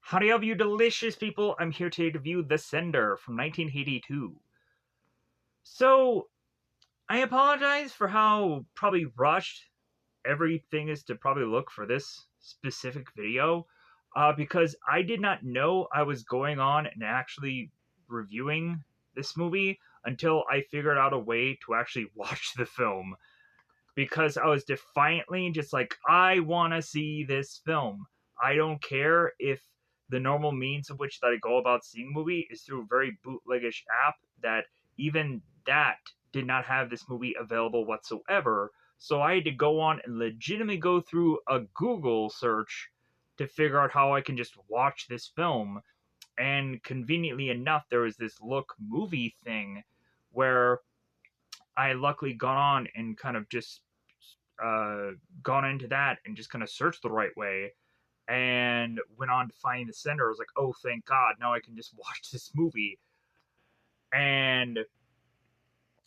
Howdy, all you delicious people. I'm here today to review The Sender from 1982. So, I apologize for how probably rushed everything is to probably look for this specific video, because I did not know I was going on and actually reviewing this movie until I figured out a way to actually watch the film. Because I was defiantly just like, I want to see this film. I don't care if the normal means of which that I go about seeing a movie is through a very bootleggish app that even that did not have this movie available whatsoever. So I had to go on and legitimately go through a Google search to figure out how I can just watch this film. And conveniently enough, there was this Look movie thing where I luckily gone on and kind of just uh, gone into that and just kind of searched the right way and went on to find the sender. I was like, oh, thank God, now I can just watch this movie. And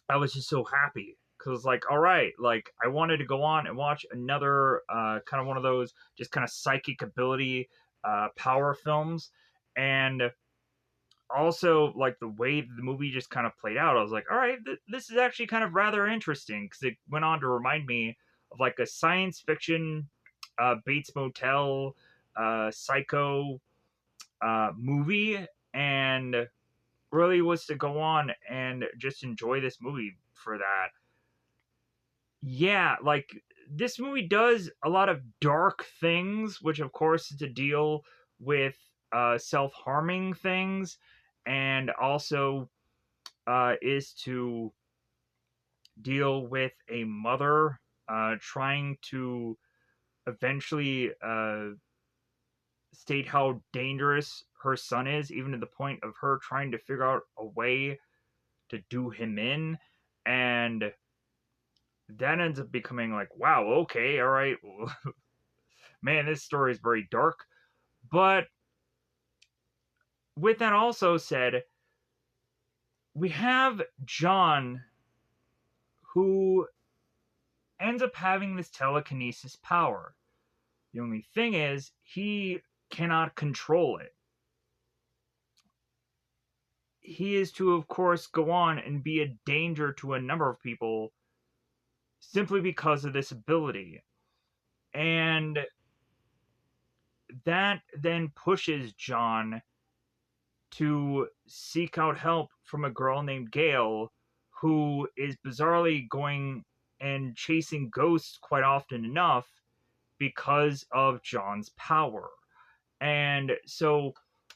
I was just so happy because, like, all right, like, I wanted to go on and watch another kind of one of those just kind of psychic ability power films. And also, like, the way the movie just kind of played out, I was like, all right, this is actually kind of rather interesting because it went on to remind me of like a science fiction Bates Motel psycho movie, and really was to go on and just enjoy this movie for that. Yeah, like, this movie does a lot of dark things, which of course is to deal with self-harming things, and also is to deal with a mother trying to eventually state how dangerous her son is, even to the point of her trying to figure out a way to do him in. And that ends up becoming like, wow, okay, all right. Man, this story is very dark. But with that also said, we have John, who ends up having this telekinesis power. The only thing is, he cannot control it. He is to, of course, go on and be a danger to a number of people simply because of this ability. And that then pushes John to seek out help from a girl named Gail, who is bizarrely going and chasing ghosts quite often enough because of John's power. And so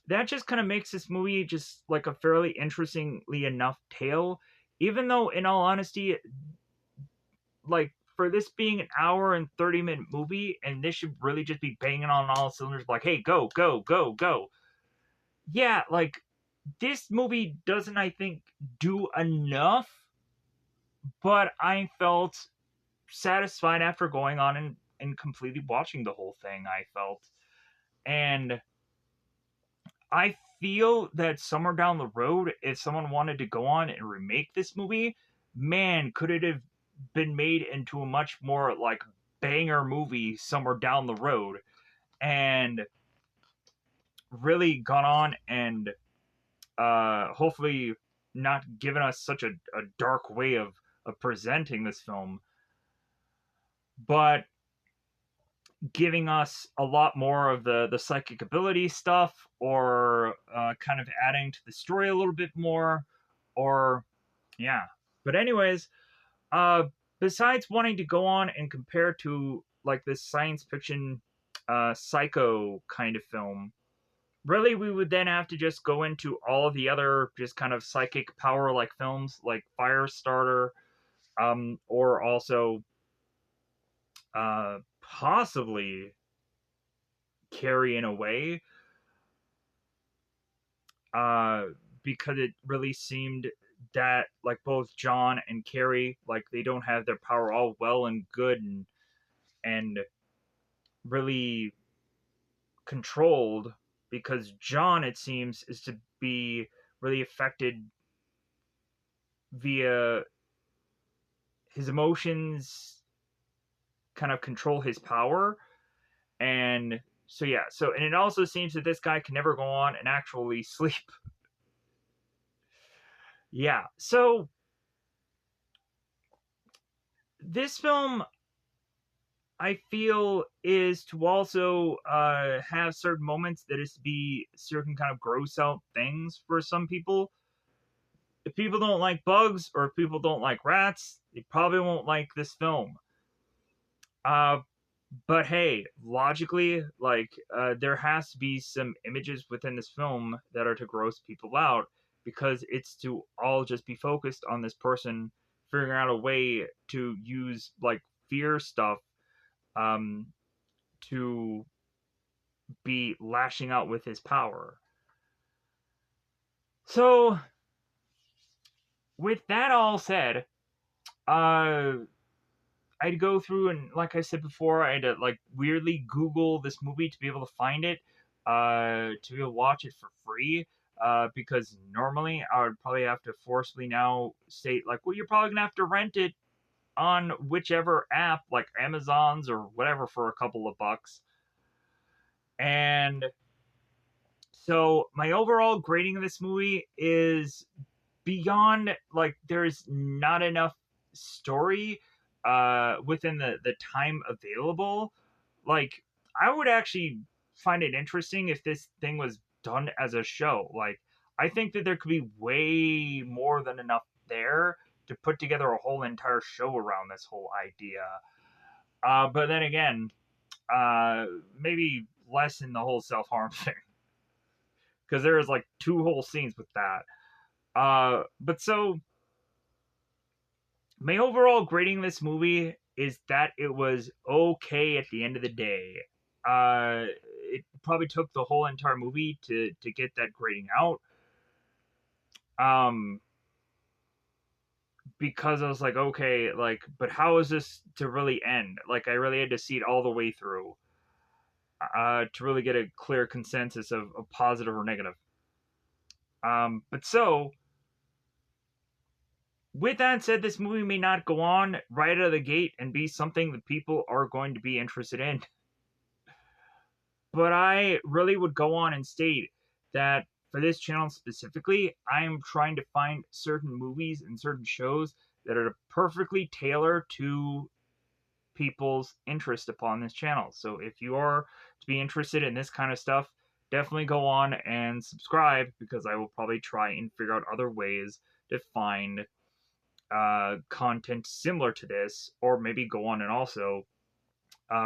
that just kind of makes this movie just like a fairly interestingly enough tale, even though, in all honesty, like, for this being an hour and 30-minute movie, and this should really just be banging on all cylinders, like, hey, go, go, go, go. Yeah, like, this movie doesn't, I think, do enough, but I felt satisfied after going on and completely watching the whole thing, I felt. And I feel that somewhere down the road, if someone wanted to go on and remake this movie, man, could it have been made into a much more like banger movie somewhere down the road, and really gone on and hopefully not given us such a dark way of presenting this film, but giving us a lot more of the psychic ability stuff, or kind of adding to the story a little bit more, or yeah. But anyways, uh, besides wanting to go on and compare to like this science fiction psycho kind of film, really we would then have to just go into all of the other just kind of psychic power like films like Firestarter, or also possibly Carrie in a way, uh, because it really seemed that like both John and Carrie, like, they don't have their power all well and good and really controlled, because John, it seems, is to be really affected via his emotions kind of control his power, and So yeah, and it also seems that this guy can never go on and actually sleep. Yeah, so this film, I feel, is to also have certain moments that is to be certain kind of gross out things for some people. If people don't like bugs or if people don't like rats, they probably won't like this film. Uh, but hey, logically, there has to be some images within this film that are to gross people out because it's to all just be focused on this person figuring out a way to use like fear stuff um, to be lashing out with his power. So, with that all said, uh, I'd go through and, like I said before, I had to like weirdly Google this movie to be able to find it, to be able to watch it for free. Because normally I would probably have to forcibly now state like, well, you're probably gonna have to rent it on whichever app, like Amazon's or whatever, for a couple of bucks. And so my overall grading of this movie is beyond like there's not enough story within the time available. Like I would actually find it interesting if this thing was done as a show. Like I think that there could be way more than enough there to put together a whole entire show around this whole idea. But then again, maybe less in the whole self-harm thing because there is like two whole scenes with that. But so my overall grading this movie is that it was okay at the end of the day. It probably took the whole entire movie to get that grading out. Um, because I was like, okay, like, but how is this to really end? Like, I really had to see it all the way through, to really get a clear consensus of positive or negative. But so with that said, this movie may not go on right out of the gate and be something that people are going to be interested in. But I really would go on and state that for this channel specifically, I am trying to find certain movies and certain shows that are perfectly tailored to people's interest upon this channel. So if you are to be interested in this kind of stuff, definitely go on and subscribe because I will probably try and figure out other ways to find content similar to this, or maybe go on and also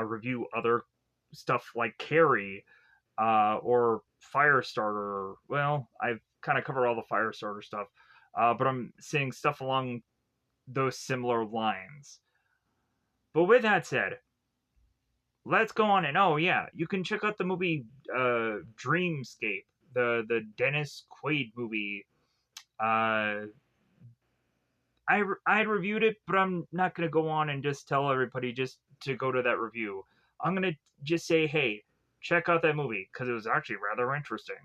review other stuff like Carrie or Firestarter. Well, I've kind of covered all the Firestarter stuff, but I'm seeing stuff along those similar lines. But with that said, let's go on and oh yeah, you can check out the movie Dreamscape, the Dennis Quaid movie. I had reviewed it, but I'm not gonna go on and just tell everybody just to go to that review. I'm gonna just say, hey, check out that movie because it was actually rather interesting.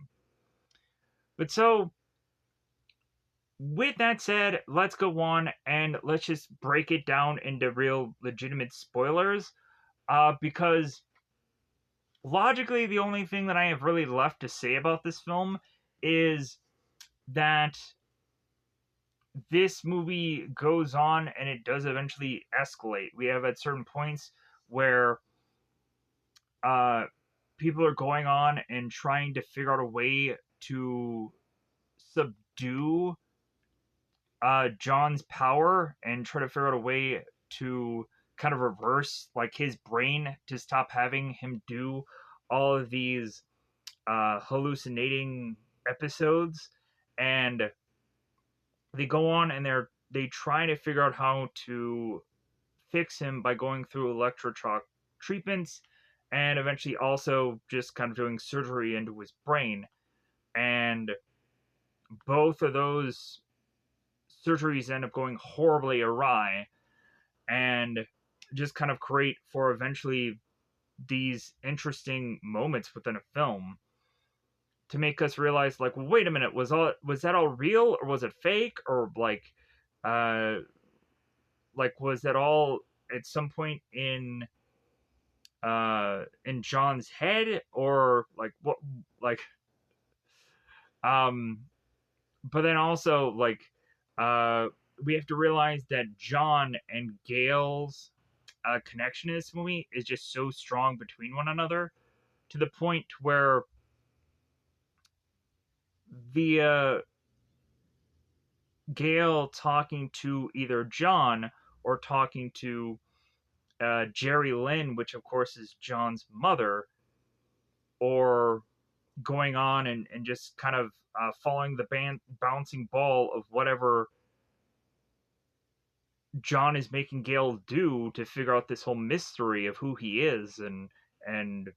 But so, with that said, let's go on and let's just break it down into real legitimate spoilers. Because logically, the only thing that I have really left to say about this film is that this movie goes on and it does eventually escalate. We have at certain points where uh, people are going on and trying to figure out a way to subdue John's power and try to figure out a way to kind of reverse like his brain to stop having him do all of these hallucinating episodes. And they go on and they try to figure out how to fix him by going through electroshock treatments and eventually also just kind of doing surgery into his brain. And both of those surgeries end up going horribly awry and just kind of create for eventually these interesting moments within a film to make us realize like, well, wait a minute, was that all real or was it fake, or uh like was that all at some point in in John's head, or like what, like um but then also like uh we have to realize that John and Gail's connection in this movie is just so strong between one another, to the point where via Gail talking to either John or talking to Jerry Lynn, which of course is John's mother, or going on and just kind of following the bouncing ball of whatever John is making Gail do to figure out this whole mystery of who he is, and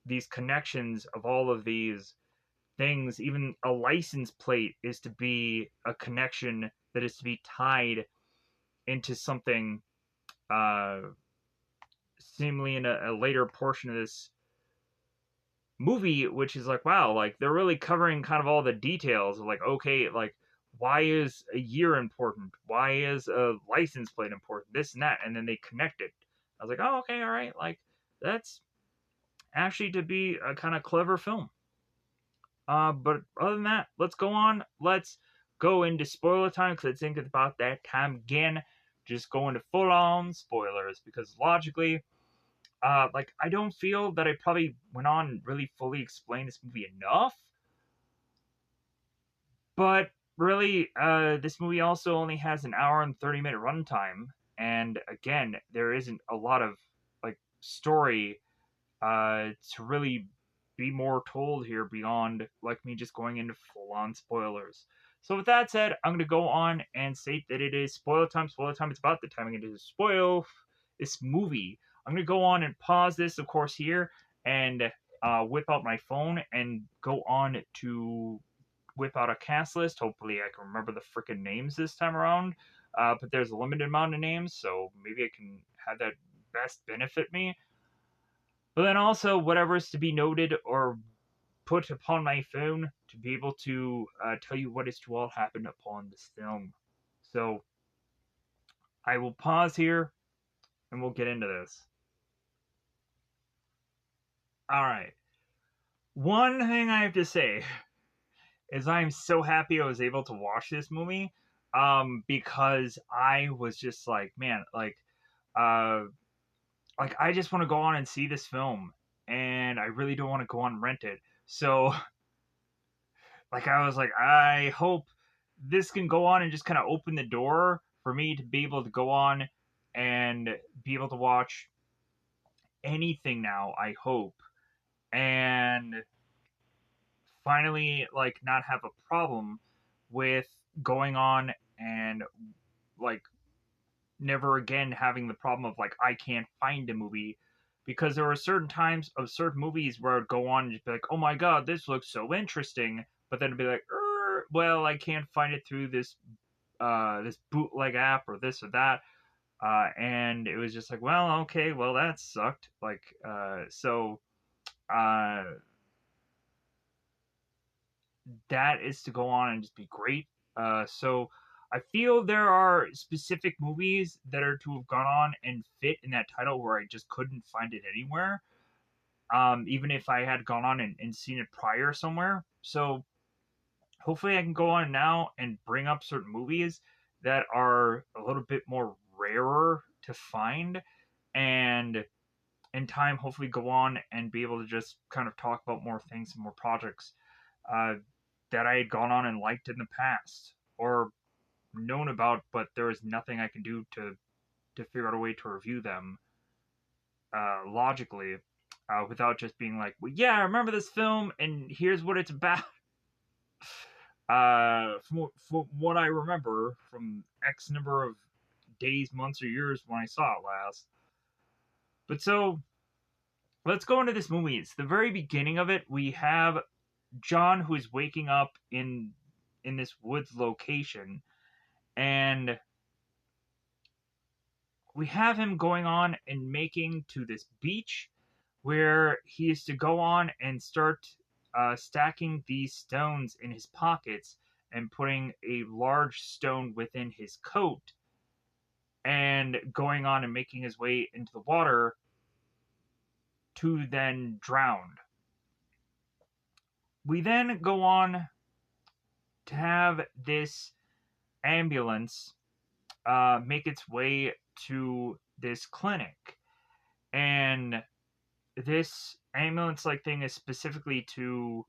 these connections of all of these things. Even a license plate is to be a connection that is to be tied into something uh seemingly in a later portion of this movie, which is like, wow, like they're really covering kind of all the details of like, okay, like why is a year important, why is a license plate important, this and that, and then they connect it. I was like, oh, okay, all right, like that's actually to be a kind of clever film. But other than that, let's go on. Let's go into spoiler time, because I think it's about that time again. Just go into full on spoilers, because logically, like I don't feel that I probably went on and really fully explained this movie enough. But really, this movie also only has an hour and 30-minute runtime, and again, there isn't a lot of like story to really be more told here beyond like me just going into full on spoilers. So with that said, I'm gonna go on and state that it is spoiler time. Spoiler time. It's about the time I'm going to spoil this movie. I'm gonna go on and pause this, of course, here, and whip out my phone and go on to whip out a cast list. Hopefully, I can remember the freaking names this time around. But there's a limited amount of names, so maybe I can have that best benefit me. But then also, whatever is to be noted or put upon my phone to be able to tell you what is to all happen upon this film. So I will pause here and we'll get into this. All right. One thing I have to say is I'm so happy I was able to watch this movie, because I was just like, man, uh, like I just want to go on and see this film, and I really don't want to go on and rent it. So, like, I was like, I hope this can go on and just kind of open the door for me to be able to go on and be able to watch anything now, I hope. And finally, like, not have a problem with going on and, like, never again having the problem of, like, I can't find a movie. Because there were certain times of certain movies where I'd go on and just be like, oh my god, this looks so interesting. But then it'd be like, well, I can't find it through this bootleg app or this or that. And it was just like, well, okay, well, that sucked. Like, uh, that is to go on and just be great. So I feel there are specific movies that are to have gone on and fit in that title where I just couldn't find it anywhere. Even if I had gone on and seen it prior somewhere. So hopefully I can go on now and bring up certain movies that are a little bit more rarer to find, and in time hopefully go on and be able to just kind of talk about more things and more projects uh, that I had gone on and liked in the past or known about, but there was nothing I can do to figure out a way to review them logically, without just being like, well, yeah, I remember this film and here's what it's about. From what I remember from X number of days, months, or years when I saw it last. But so let's go into this movie. It's the very beginning of it. We have John who is waking up in this woods location, and we have him going on and making to this beach where he is to go on and start stacking these stones in his pockets and putting a large stone within his coat and going on and making his way into the water to then drowned. We then go on to have this ambulance make its way to this clinic. And this ambulance like thing is specifically to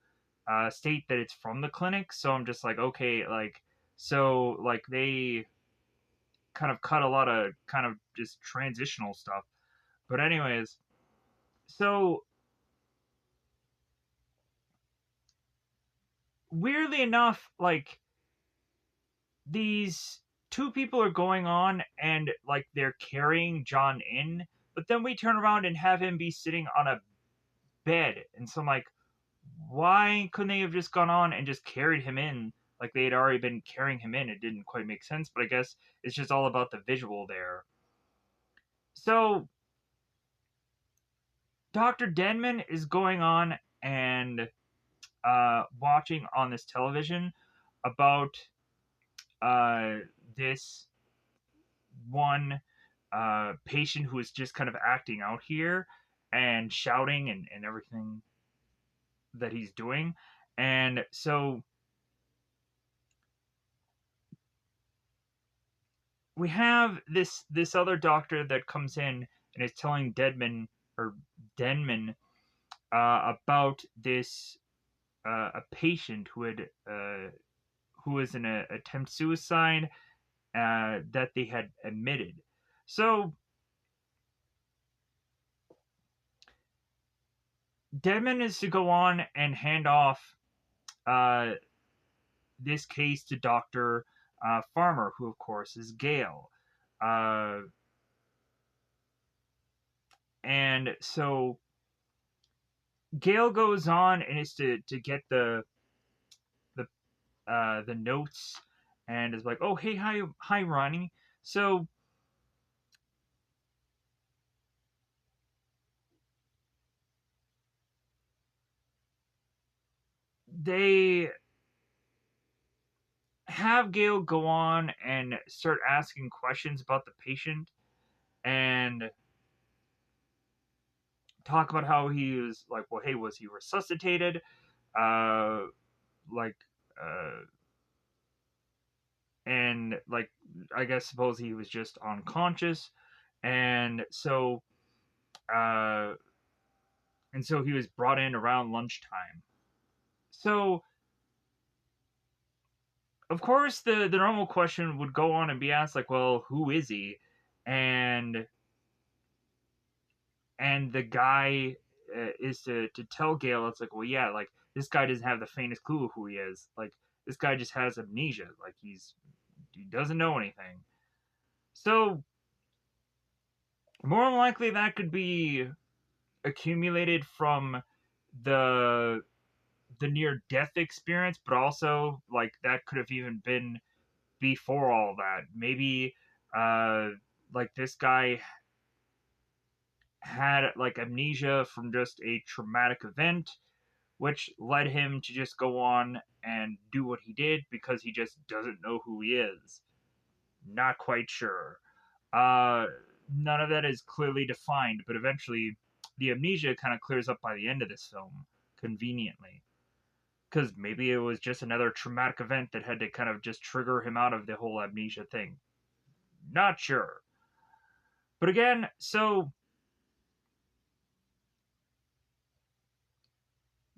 state that it's from the clinic. So I'm just like, okay, like, so like they kind of cut a lot of kind of just transitional stuff. But anyways, so weirdly enough, like these two people are going on and like they're carrying John in, but then we turn around and have him be sitting on a bed. And so I'm like, why couldn't they have just gone on and just carried him in like they had already been carrying him in? It didn't quite make sense, but I guess it's just all about the visual there. So Dr. Denman is going on and watching on this television about uh, this one patient who is just kind of acting out here and shouting and everything that he's doing. And so we have this other doctor that comes in and is telling Denman about this a patient who was in a attempt suicide that they had admitted. So Denman is to go on and hand off uh, this case to Doctor Farmer, who of course is Gale. Uh, and so Gale goes on and is to get the notes and is like, oh hey hi Ronnie. So they have Gale go on and start asking questions about the patient and talk about how he was like, well, hey, was he resuscitated? Uh, like, uh, and like, I guess suppose he was just unconscious, and so, uh, and so he was brought in around lunchtime. So, of course, the normal question would go on and be asked, like, well, who is he? And the guy is to tell Gale, it's like, well, yeah, like this guy doesn't have the faintest clue who he is. Like this guy just has amnesia. Like he doesn't know anything. So more than likely that could be accumulated from the near death experience, but also like that could have even been before all that. Maybe uh like this guy had like amnesia from just a traumatic event, which led him to just go on and do what he did because he just doesn't know who he is. Not quite sure. Uh, None of that is clearly defined, but eventually the amnesia kind of clears up by the end of this film, conveniently. Because maybe it was just another traumatic event that had to kind of just trigger him out of the whole amnesia thing. Not sure. But again, so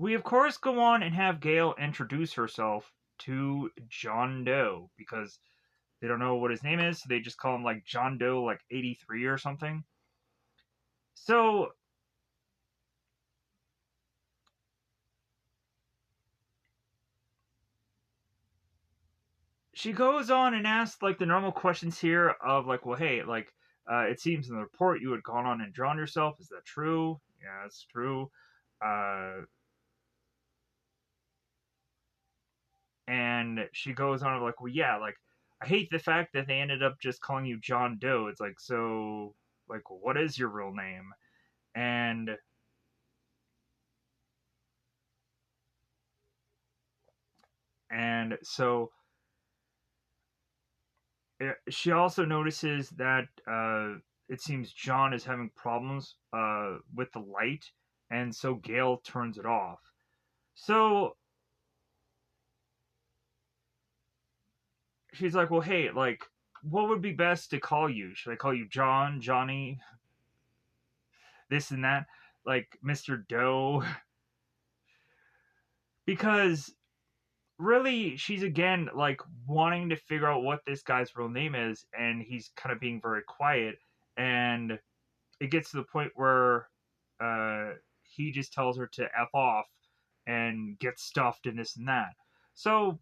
we of course go on and have Gale introduce herself to John Doe because they don't know what his name is, so they just call him like John Doe like 83 or something. So she goes on and asks like the normal questions here of like, well, hey, like it seems in the report you had gone on and drawn yourself. Is that true? Yeah, it's true. Uh, and she goes on like, well, yeah, like I hate the fact that they ended up just calling you John Doe. It's like, so like what is your real name? And so she also notices that it seems John is having problems with the light, and so Gale turns it off. So she's like, well, hey, like, what would be best to call you? Should I call you John, Johnny, this and that, like Mr. Doe? Because really, she's again like wanting to figure out what this guy's real name is, and he's kind of being very quiet, and it gets to the point where he just tells her to F off and get stuffed and this and that. So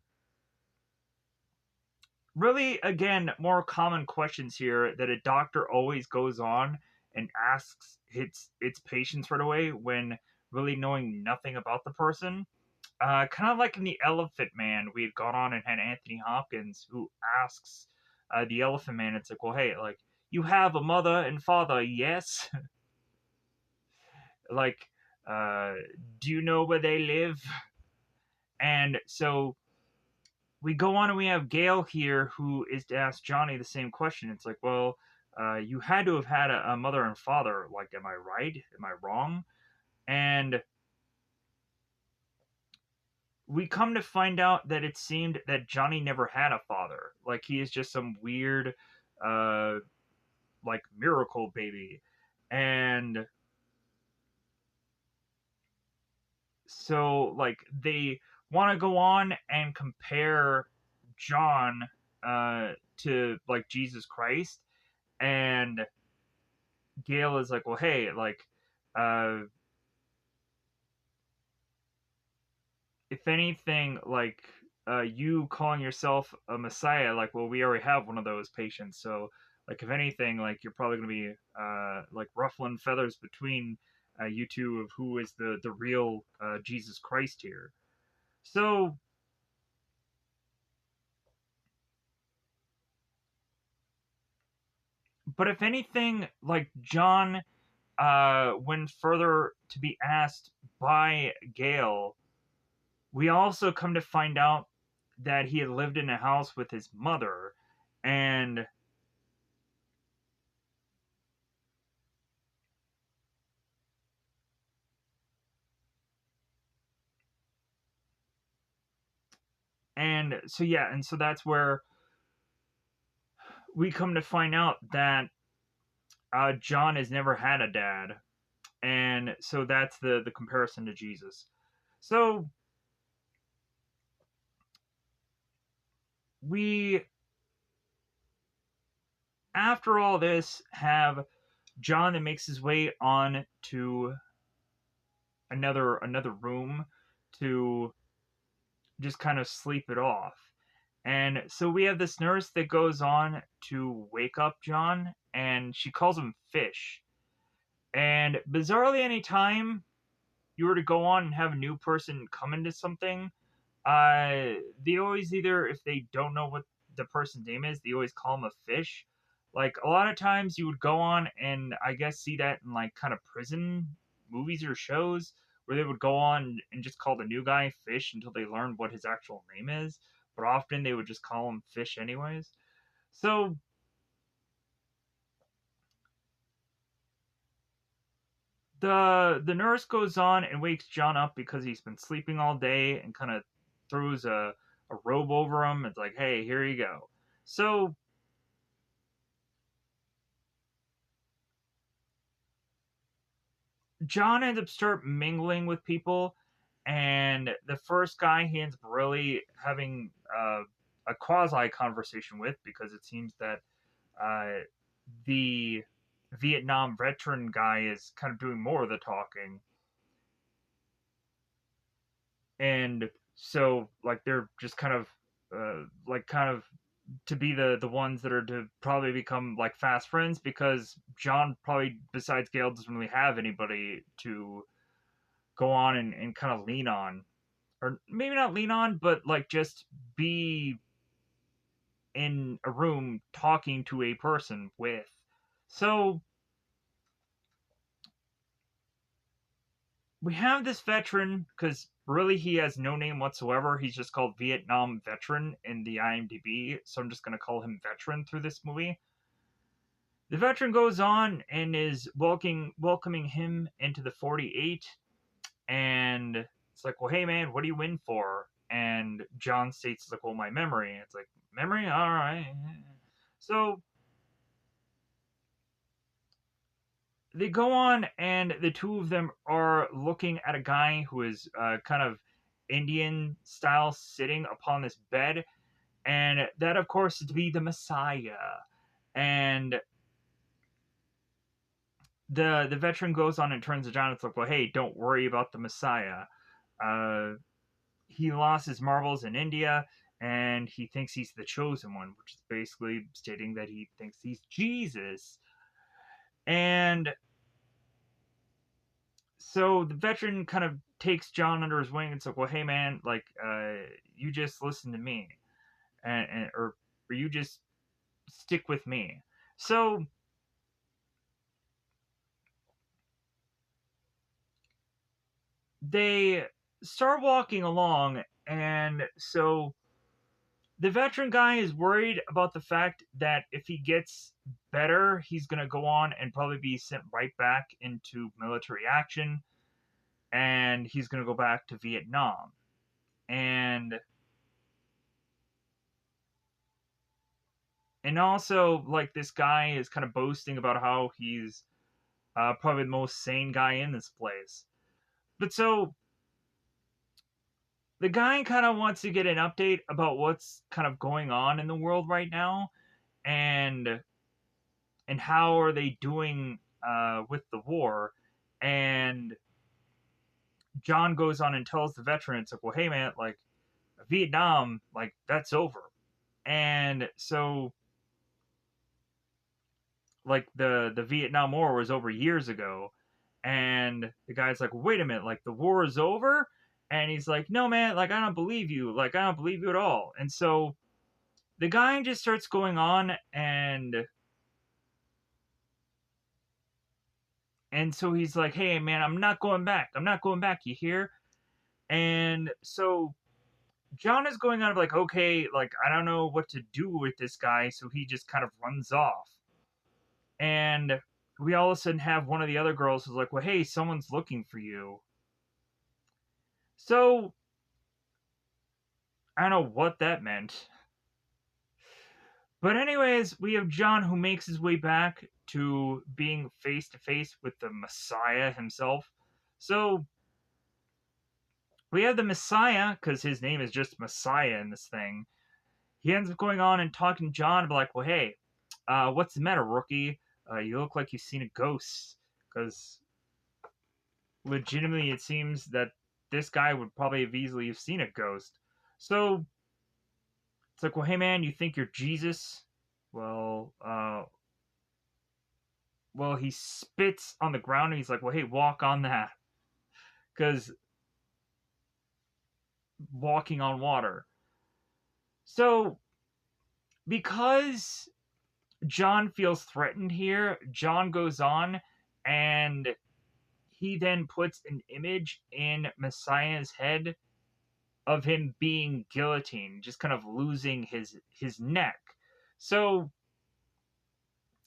really, again, more common questions here that a doctor always goes on and asks its patients right away when really knowing nothing about the person. Kind of like in the Elephant Man, we had gone on and had Anthony Hopkins who asks the Elephant Man, it's like, well, hey, like, you have a mother and father, yes? Like, uh, do you know where they live? And so we go on and we have Gale here who is to ask Johnny the same question. It's like, well, you had to have had a mother and father. Like, am I right? Am I wrong? And we come to find out that it seemed that Johnny never had a father. Like, he is just some weird, uh, like, miracle baby. And so, like, they want to go on and compare John to, like, Jesus Christ. And Gale is like, well, hey, like, uh, if anything, like, you calling yourself a messiah, like, well, we already have one of those patients, so, like, if anything, like, you're probably gonna be, like, ruffling feathers between you two of who is the real Jesus Christ here. So, but if anything, like, John went further to be asked by Gale, we also come to find out that he had lived in a house with his mother, and so yeah, and so that's where we come to find out that John has never had a dad, and so that's the comparison to Jesus. So we, after all this, have John that makes his way on to another room to just kind of sleep it off. And so we have this nurse that goes on to wake up John, and she calls him Fish. And bizarrely, anytime you were to go on and have a new person come into something, they always either, if they don't know what the person's name is, they always call him a fish. Like, a lot of times you would go on and I guess see that in like kind of prison movies or shows where they would go on and just call the new guy Fish until they learned what his actual name is. But often they would just call him Fish anyways. So the nurse goes on and wakes John up because he's been sleeping all day and kind of throws a robe over him. It's like, hey, here you go. So John ends up start mingling with people, and the first guy he ends up really having a quasi conversation with because it seems that uh, the Vietnam veteran guy is kind of doing more of the talking, and so like they're just kind of like kind of to be the ones that are to probably become like fast friends because John probably besides Gale doesn't really have anybody to go on and kind of lean on, or maybe not lean on, but like just be in a room talking to a person with. So we have this veteran because really he has no name whatsoever. He's just called Vietnam Veteran in the IMDb, so I'm just going to call him Veteran through this movie. The veteran goes on and is welcoming him into the 48, and it's like, well, hey man, what are you in for? And John states, it's like, well, my memory. And it's like, memory? All right. So they go on, and the two of them are looking at a guy who is kind of Indian style sitting upon this bed, and that, of course, is to be the Messiah. And the veteran goes on and turns to John. It's like, well, hey, don't worry about the Messiah. Uh, he lost his marbles in India, and he thinks he's the chosen one, which is basically stating that he thinks he's Jesus. And so the veteran kind of takes John under his wing and says, well, hey man, like, you just listen to me, or you just stick with me. So they start walking along, and so the veteran guy is worried about the fact that if he gets better, he's going to go on and probably be sent right back into military action, and he's going to go back to Vietnam. And also, like, this guy is kind of boasting about how he's probably the most sane guy in this place. But so the guy kind of wants to get an update about what's kind of going on in the world right now, and how are they doing with the war. And John goes on and tells the veterans, like, well, hey man, like, Vietnam, like, that's over. And so, like, the Vietnam War was over years ago. And the guy's like, wait a minute, like, the war is over? And he's like, no man, like, I don't believe you, like, I don't believe you at all. And so the guy just starts going on, and so he's like, hey man, I'm not going back, you hear? And so John is going on of like, okay, like, I don't know what to do with this guy, so he just kind of runs off. And we all of a sudden have one of the other girls who's like, well, hey, someone's looking for you. So I don't know what that meant. But anyways, we have John, who makes his way back to being face to face with the Messiah himself. So we have the Messiah, because his name is just Messiah in this thing. He ends up going on and talking to John, and be like, well, hey, what's the matter, rookie? You look like you've seen a ghost. Because legitimately, it seems that this guy would probably have easily have seen a ghost. So it's like, well, hey man, you think you're Jesus? Well, he spits on the ground, and he's like, well, hey, walk on that. Because walking on water. So because John feels threatened here, John goes on, and he then puts an image in Messiah's head of him being guillotined, just kind of losing his neck. So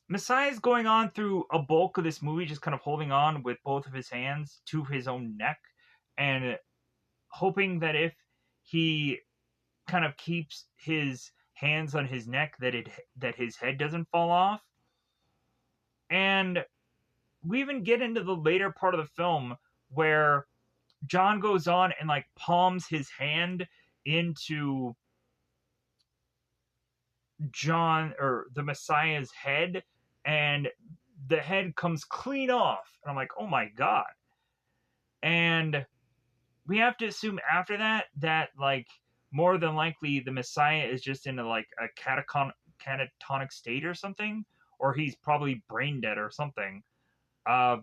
Messiah's going on through a bulk of this movie, just kind of holding on with both of his hands to his own neck, and hoping that if he kind of keeps his hands on his neck, that his head doesn't fall off. And we even get into the later part of the film where John goes on and like palms his hand into John, or the Messiah's head, and the head comes clean off. And I'm like, oh my god. And we have to assume after that like more than likely the Messiah is just in like a catatonic state or something, or he's probably brain dead or something. Uh,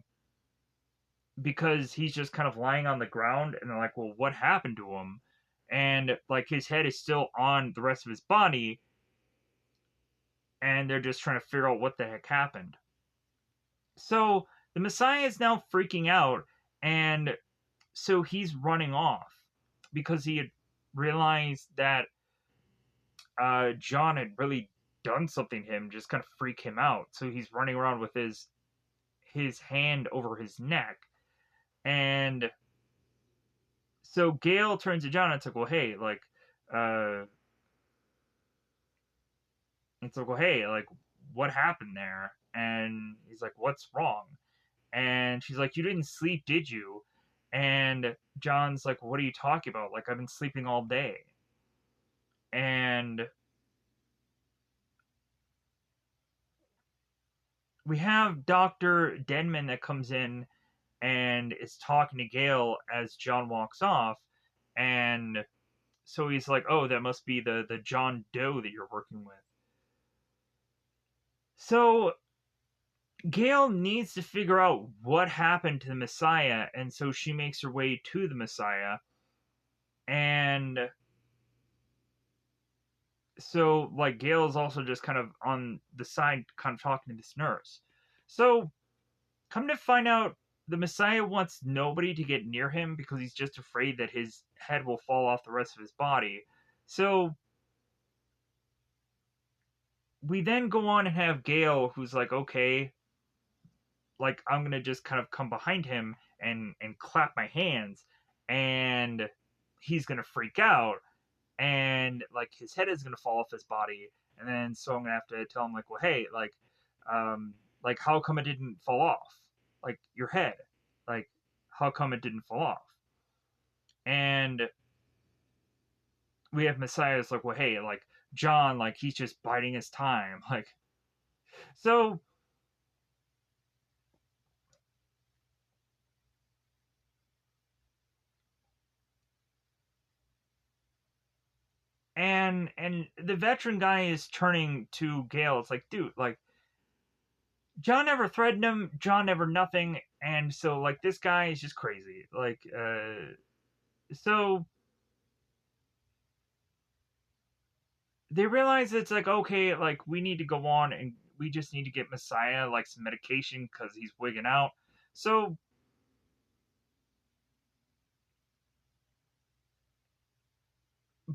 because he's just kind of lying on the ground, and they're like, well, what happened to him? And like his head is still on the rest of his body, and they're just trying to figure out what the heck happened. So the Messiah is now freaking out, and so he's running off because he had realized that John had really done something to him, just kind of freak him out. So he's running around with his hand over his neck. And so Gale turns to John and it's like, well, hey, like, uh, it's like, well, hey, like, what happened there? And he's like, what's wrong? And she's like, you didn't sleep, did you? And John's like, what are you talking about? Like, I've been sleeping all day. And we have Dr. Denman that comes in and is talking to Gale as John walks off. And so he's like, oh, that must be the John Doe that you're working with. So Gale needs to figure out what happened to the Messiah, and so she makes her way to the Messiah. And so, like, Gale is also just kind of on the side, kind of talking to this nurse. So, come to find out, the Messiah wants nobody to get near him because he's just afraid that his head will fall off the rest of his body. So, we then go on and have Gale, who's like, okay, like, I'm gonna just kind of come behind him and clap my hands, and he's gonna freak out, and like his head is gonna fall off his body, and then so I'm gonna have to tell him like, well, hey, like how come it didn't fall off, like your head, like how come it didn't fall off? And we have Messiah's like, well, hey, like John, like he's just biding his time, like so. And the veteran guy is turning to Gale. It's like, dude, like John never threatened him. John never nothing. And so like this guy is just crazy. Like so they realize it's like, okay, like we need to go on and we just need to get Messiah like some medication because he's wigging out. So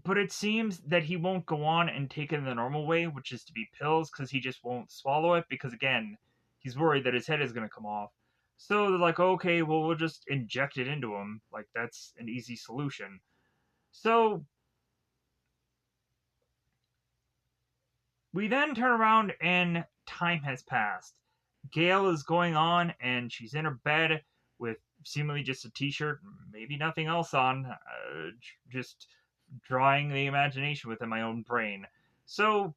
but it seems that he won't go on and take it in the normal way, which is to be pills, because he just won't swallow it, because again, he's worried that his head is going to come off. So they're like, okay, well, we'll just inject it into him. Like, that's an easy solution. So we then turn around and time has passed. Gale is going on and she's in her bed with seemingly just a t-shirt, maybe nothing else on, just drawing the imagination within my own brain. So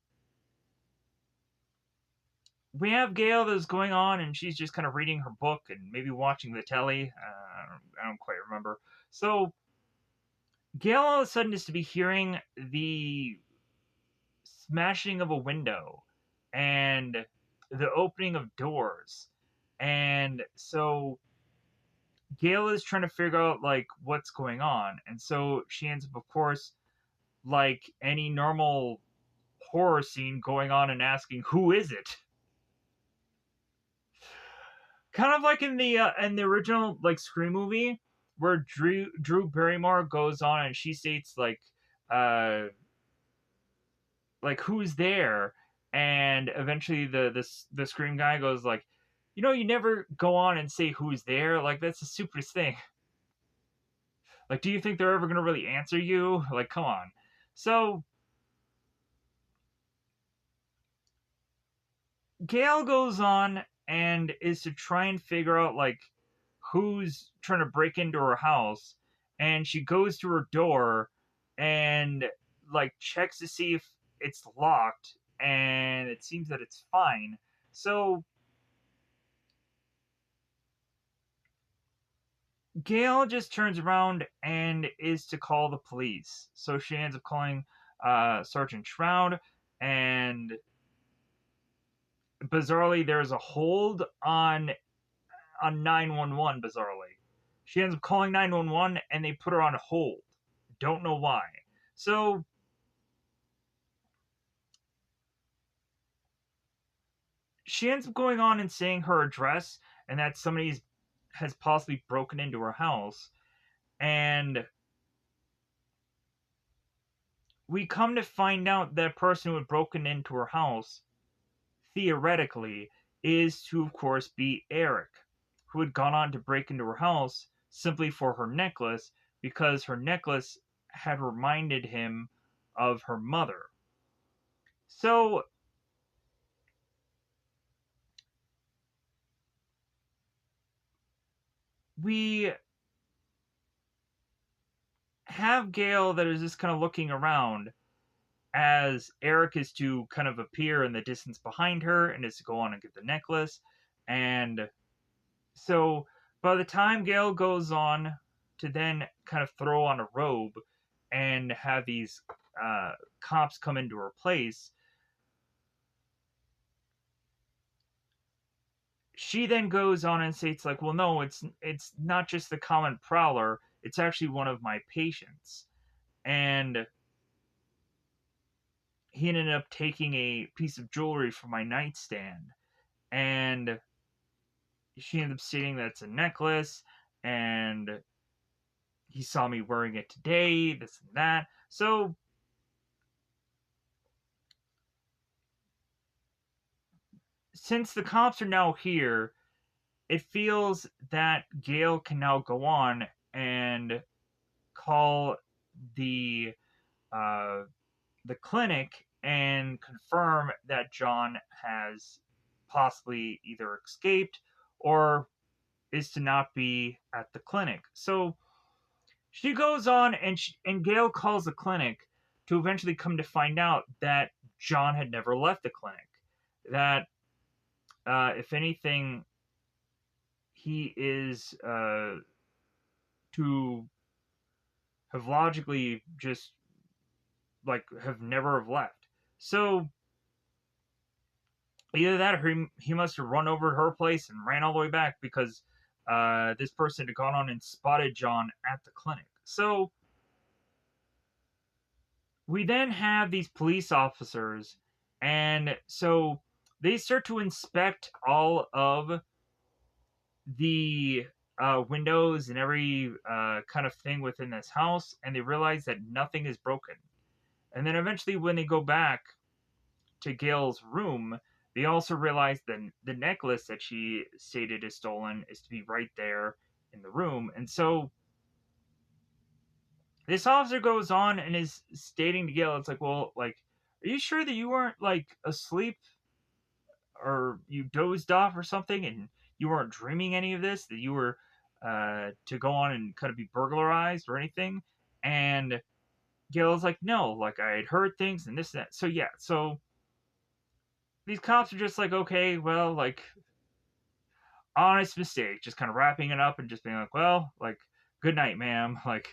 we have Gale that's going on and she's just kind of reading her book and maybe watching the telly. I don't quite remember. So Gale all of a sudden is to be hearing the smashing of a window and the opening of doors. And so Gale is trying to figure out like what's going on. And so she ends up, of course, like any normal horror scene, going on and asking, who is it? Kind of like in the original like Scream movie, where Drew Barrymore goes on and she states uh like who's there, and eventually the Scream guy goes like, you know, you never go on and say who's there, like that's the stupidest thing. Like, do you think they're ever gonna really answer you? Like, come on. So Gale goes on and is to try and figure out like who's trying to break into her house, and she goes to her door and like checks to see if it's locked, and it seems that it's fine. So Gale just turns around and is to call the police. So she ends up calling Sergeant Shroud, and bizarrely there's a hold on 911. Bizarrely, she ends up calling 911 and they put her on hold. Don't know why. So she ends up going on and saying her address and that somebody has possibly broken into her house. And we come to find out that person who had broken into her house, theoretically, is to, of course, be Eric, who had gone on to break into her house simply for her necklace because her necklace had reminded him of her mother. So we have Gale that is just kind of looking around as Eric is to kind of appear in the distance behind her and is to go on and get the necklace. And so by the time Gale goes on to then kind of throw on a robe and have these cops come into her place, she then goes on and states like, well, no, it's not just the common prowler, it's actually one of my patients. And he ended up taking a piece of jewelry from my nightstand, and she ended up stating that it's a necklace, and he saw me wearing it today, this and that. So since the cops are now here, it feels that Gale can now go on and call the uh, the clinic and confirm that John has possibly either escaped or is to not be at the clinic. So she goes on and Gale calls the clinic to eventually come to find out that John had never left the clinic. That if anything, he is to have logically just like have never have left. So either that or he must have run over to her place and ran all the way back because this person had gone on and spotted John at the clinic. So we then have these police officers, and so they start to inspect all of the windows and every kind of thing within this house, and they realize that nothing is broken. And then eventually, when they go back to Gail's room, they also realize that the necklace that she stated is stolen is to be right there in the room. And so this officer goes on and is stating to Gail, it's like, well, like, are you sure that you weren't like asleep or you dozed off or something and you weren't dreaming any of this, that you were to go on and kind of be burglarized or anything? And Gail's like, no, like I had heard things and this and that. So yeah, so these cops are just like, okay, well, like honest mistake, just kind of wrapping it up and just being like, well, like good night, ma'am, like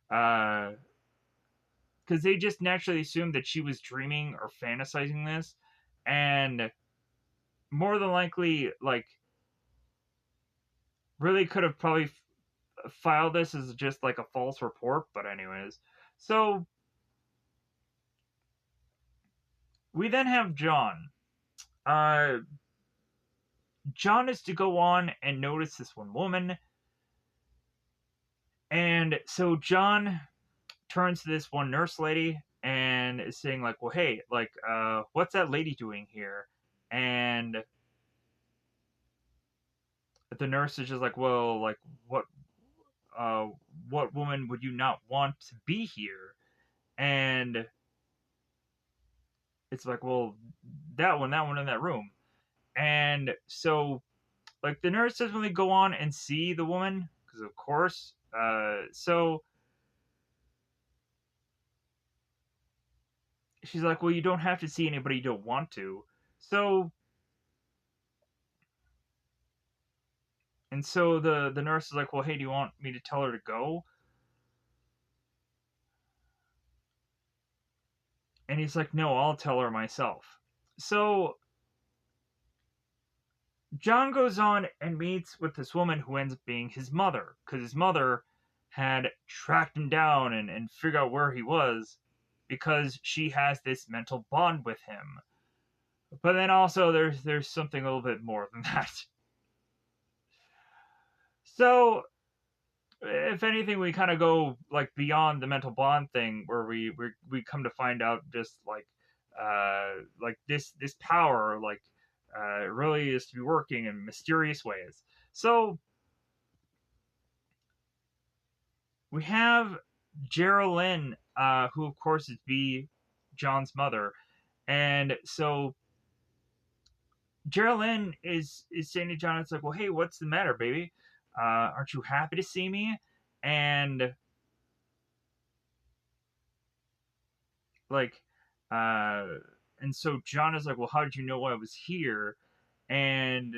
because they just naturally assumed that she was dreaming or fantasizing this, and more than likely, like really could have probably filed this as just like a false report. But anyways, so we then have John. Uh, John is to go on and notice this one woman. And so John turns to this one nurse lady and is saying like, well, hey, like, what's that lady doing here? And the nurse is just like, well, like, uh, what woman would you not want to be here? And it's like, well, that one in that room. And so, like, the nurse doesn't really go on and see the woman because, of course, so she's like, well, you don't have to see anybody you don't want to. So, and so the nurse is like, well, hey, do you want me to tell her to go? And he's like, no, I'll tell her myself. So John goes on and meets with this woman who ends up being his mother, because his mother had tracked him down and figured out where he was because she has this mental bond with him. But then also there's something a little bit more than that. So if anything, we kind of go like beyond the mental bond thing, where we come to find out just like this power really is to be working in mysterious ways. So we have Geraldine, who of course is B, John's mother, and so Geraldine is saying to John, it's like, well, hey, what's the matter, baby? Aren't you happy to see me? And like, uh, and so John is like, well, how did you know I was here? And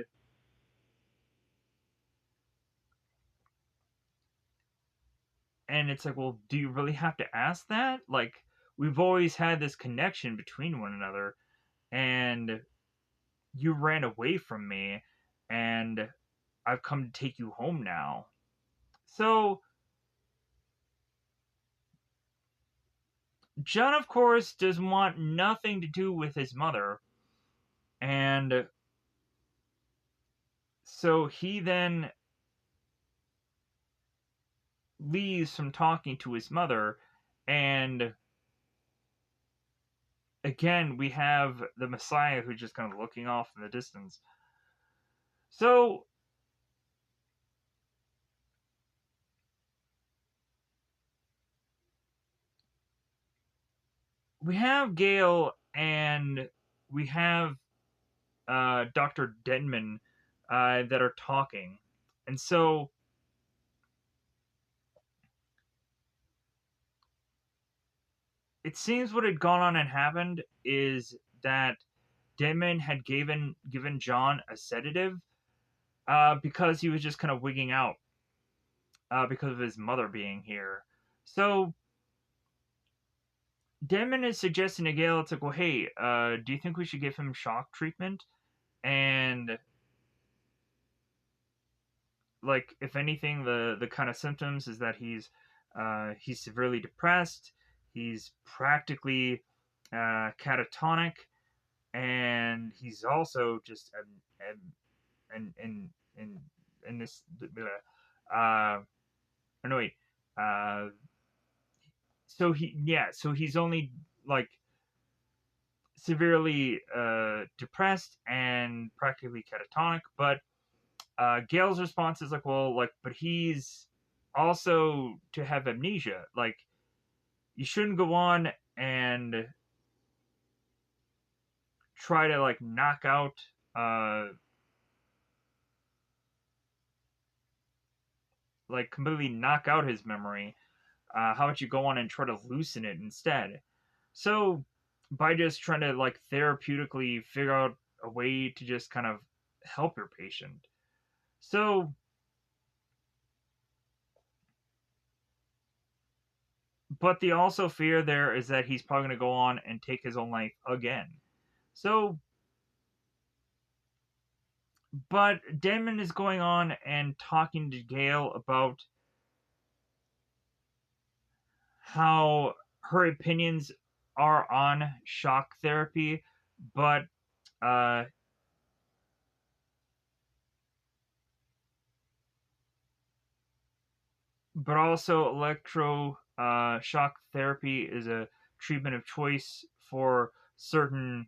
it's like, well, do you really have to ask that? Like, we've always had this connection between one another, and you ran away from me, and I've come to take you home now. So John, of course, does want nothing to do with his mother, and so he then leaves from talking to his mother, and again we have the Messiah who's just kind of looking off in the distance. So we have Gale and we have Dr. Denman that are talking. And so it seems what had gone on and happened is that Denman had given John a sedative because he was just kind of wigging out because of his mother being here. So Denman is suggesting to Gale, it's like, well, hey, do you think we should give him shock treatment? And like, if anything, the kind of symptoms is that he's severely depressed, he's practically catatonic, and he's also just in this no wait uh so he's only like severely depressed and practically catatonic. But Gail's response is like, well, like, but he's also to have amnesia. Like, you shouldn't go on and try to like knock out like completely knock out his memory. How about you go on and try to loosen it instead? So by just trying to like therapeutically figure out a way to just kind of help your patient. So but the also fear there is that he's probably going to go on and take his own life again. So but Denman is going on and talking to Gale about how her opinions are on shock therapy, but uh, also electro shock therapy is a treatment of choice for certain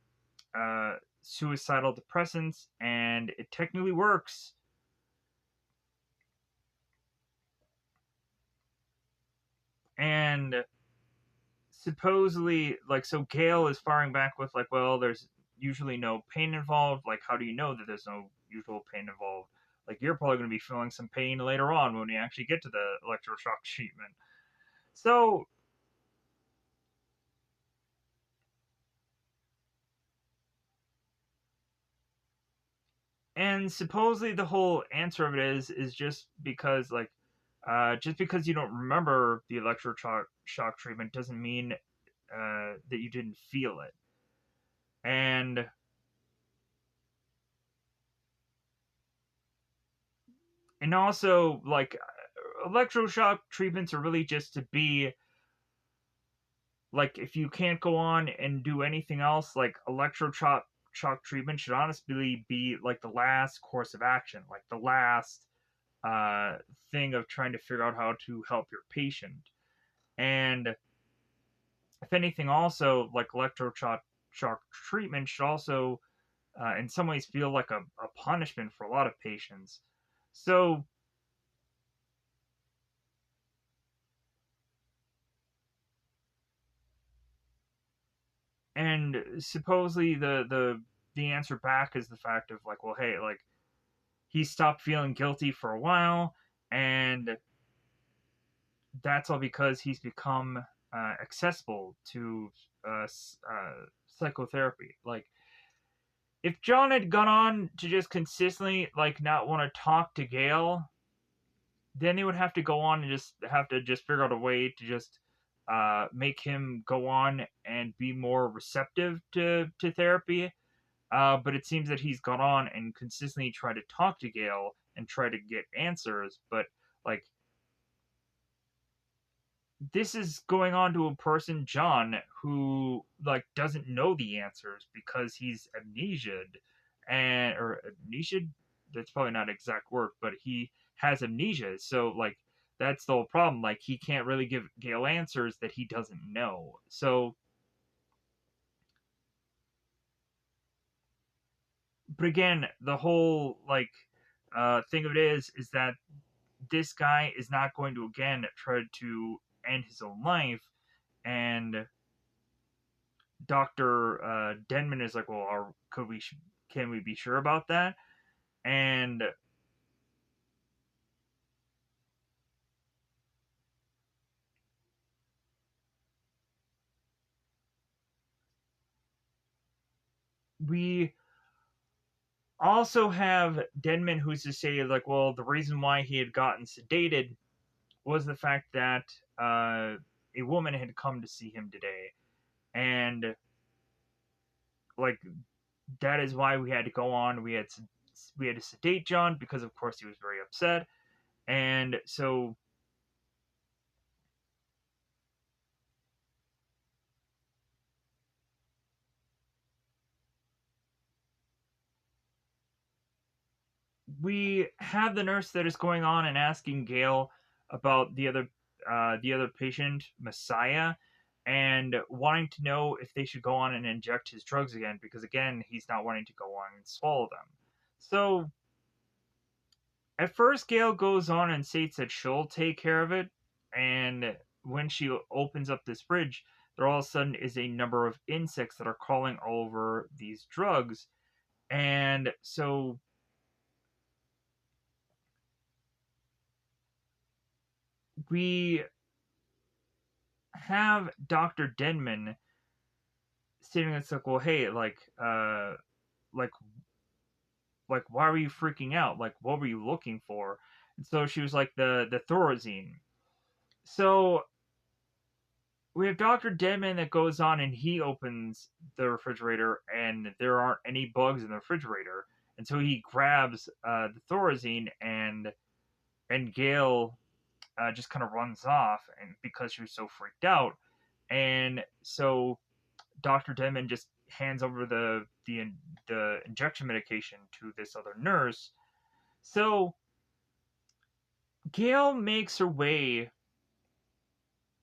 suicidal depressants, and it technically works. And supposedly, like, so Gale is firing back with like, well, there's usually no pain involved. Like, how do you know that there's no usual pain involved? Like, you're probably going to be feeling some pain later on when you actually get to the electroshock treatment. So and supposedly the whole answer of it is just because you don't remember the electroshock treatment doesn't mean that you didn't feel it. And also, like, electroshock treatments are really just to be like, if you can't go on and do anything else, like, electroshock treatment should honestly be like the last course of action, like the last thing of trying to figure out how to help your patient. And if anything, also like electroshock shock treatment should also, in some ways, feel like a punishment for a lot of patients. So, and supposedly the answer back is the fact of like, well, hey, like he stopped feeling guilty for a while, and that's all because he's become accessible to uh, psychotherapy. Like, if John had gone on to just consistently like not want to talk to Gail, then they would have to go on and just have to just figure out a way to just make him go on and be more receptive to therapy. But it seems that he's gone on and consistently tried to talk to Gail and try to get answers, but like this is going on to a person, John, who like doesn't know the answers because he's amnesiaed, and or amnesiaed. That's probably not exact word, but he has amnesia. So like that's the whole problem. Like he can't really give Gale answers that he doesn't know. So, but again, the whole like thing of it is that this guy is not going to again try to end his own life, and Doctor Denman is like, well, could we? Can we be sure about that? And we also have Denman, who's to say like, well, the reason why he had gotten sedated was the fact that a woman had come to see him today, and like that is why we had to go on. We had to sedate John because, of course, he was very upset, and so we have the nurse that is going on and asking Gail about the other patient, Messiah, and wanting to know if they should go on and inject his drugs again because again he's not wanting to go on and swallow them. So at first Gail goes on and states that she'll take care of it, and when she opens up this fridge, there all of a sudden is a number of insects that are crawling all over these drugs. And so we have Dr. Denman stating it's like, well, hey, like, like, why were you freaking out? Like, what were you looking for? And so she was like, the Thorazine. So we have Dr. Denman that goes on and he opens the refrigerator and there aren't any bugs in the refrigerator. And so he grabs the Thorazine and Gail just kind of runs off and because she was so freaked out. And so Dr. Denman just hands over the injection medication to this other nurse. So Gail makes her way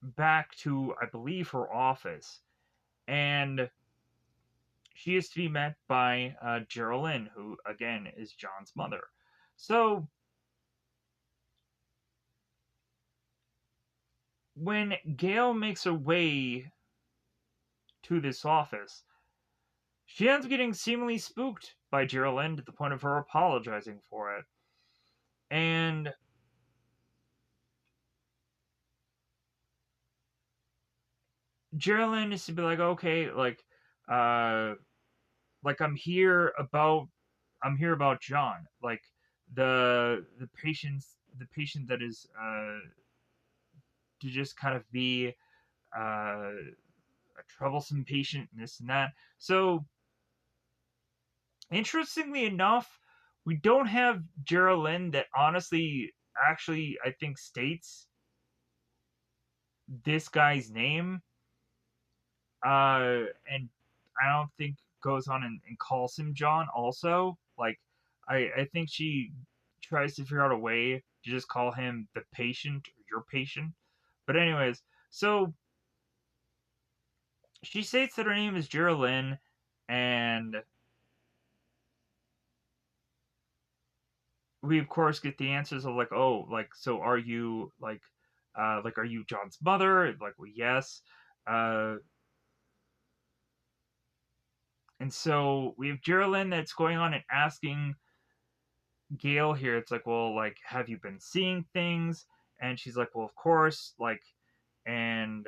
back to, I believe, her office, and she is to be met by Geraldine, who again is John's mother. So when Gail makes her way to this office, she ends up getting seemingly spooked by Geraldine to the point of her apologizing for it. And Geraldine is to be like, okay, uh, like I'm here about John, like the patient that is to just kind of be a troublesome patient and this and that. So interestingly enough, we don't have Geraldine that honestly actually I think states this guy's name, and I don't think goes on and calls him John. Also, like I think she tries to figure out a way to just call him the patient or your patient. But anyways, so she states that her name is Geraldine, and we of course get the answers of like, oh, like, so are you like, are you John's mother? Like, well, yes. Uh, and so we have Geraldine that's going on and asking Gail here. It's like, well, like, have you been seeing things? And she's like, well, of course, like, and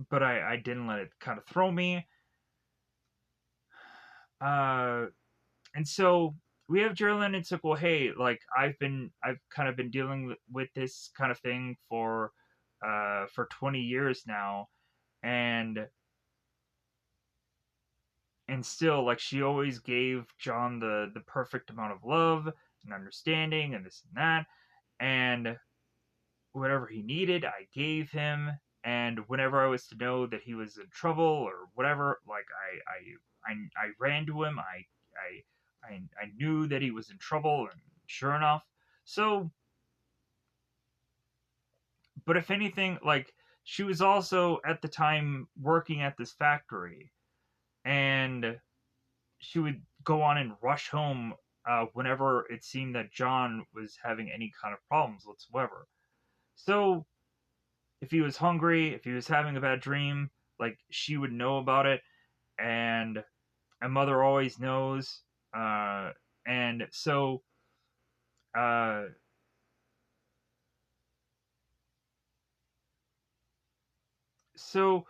but I didn't let it kind of throw me. Uh, and so we have Geraldine. It's like, well, hey, like, I've kind of been dealing with this kind of thing for 20 years now, and still, like, she always gave John the perfect amount of love and understanding and this and that, and whatever he needed, I gave him. And whenever I was to know that he was in trouble or whatever, like, I ran to him. I knew that he was in trouble, and sure enough. So, but if anything, like, she was also at the time working at this factory, and she would go on and rush home whenever it seemed that John was having any kind of problems whatsoever. So if he was hungry, if he was having a bad dream, like, she would know about it, and a mother always knows. And so, uh, so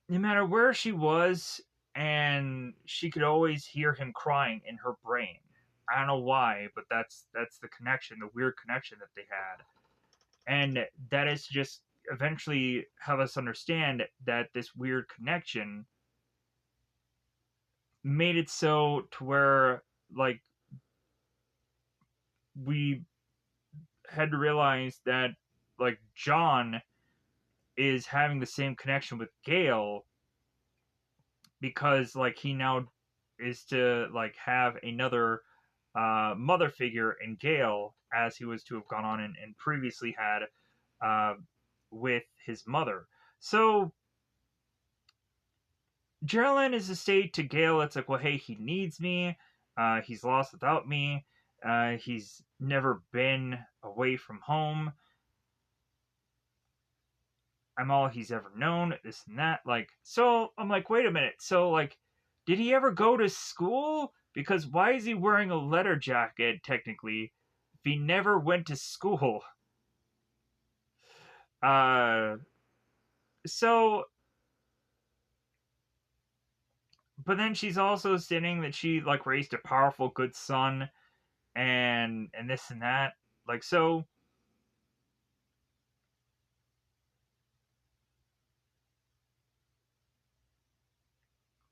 no matter where she was, and she could always hear him crying in her brain. I don't know why, but that's the connection, the weird connection that they had. And that is to just eventually have us understand that this weird connection made it so to where, like, we had to realize that, like, John is having the same connection with Gail because, like, he now is to, like, have another mother figure in Gail, as he was to have gone on and previously had uh, with his mother. So Geraldine is to say to Gail, it's like, well, hey, he needs me. He's lost without me. He's never been away from home. I'm all he's ever known, this and that. Like, so I'm like, wait a minute. So, like, did he ever go to school? Because why is he wearing a leather jacket, technically, if he never went to school? Uh, so, but then she's also stating that she, like, raised a powerful, good son, and this and that. Like, so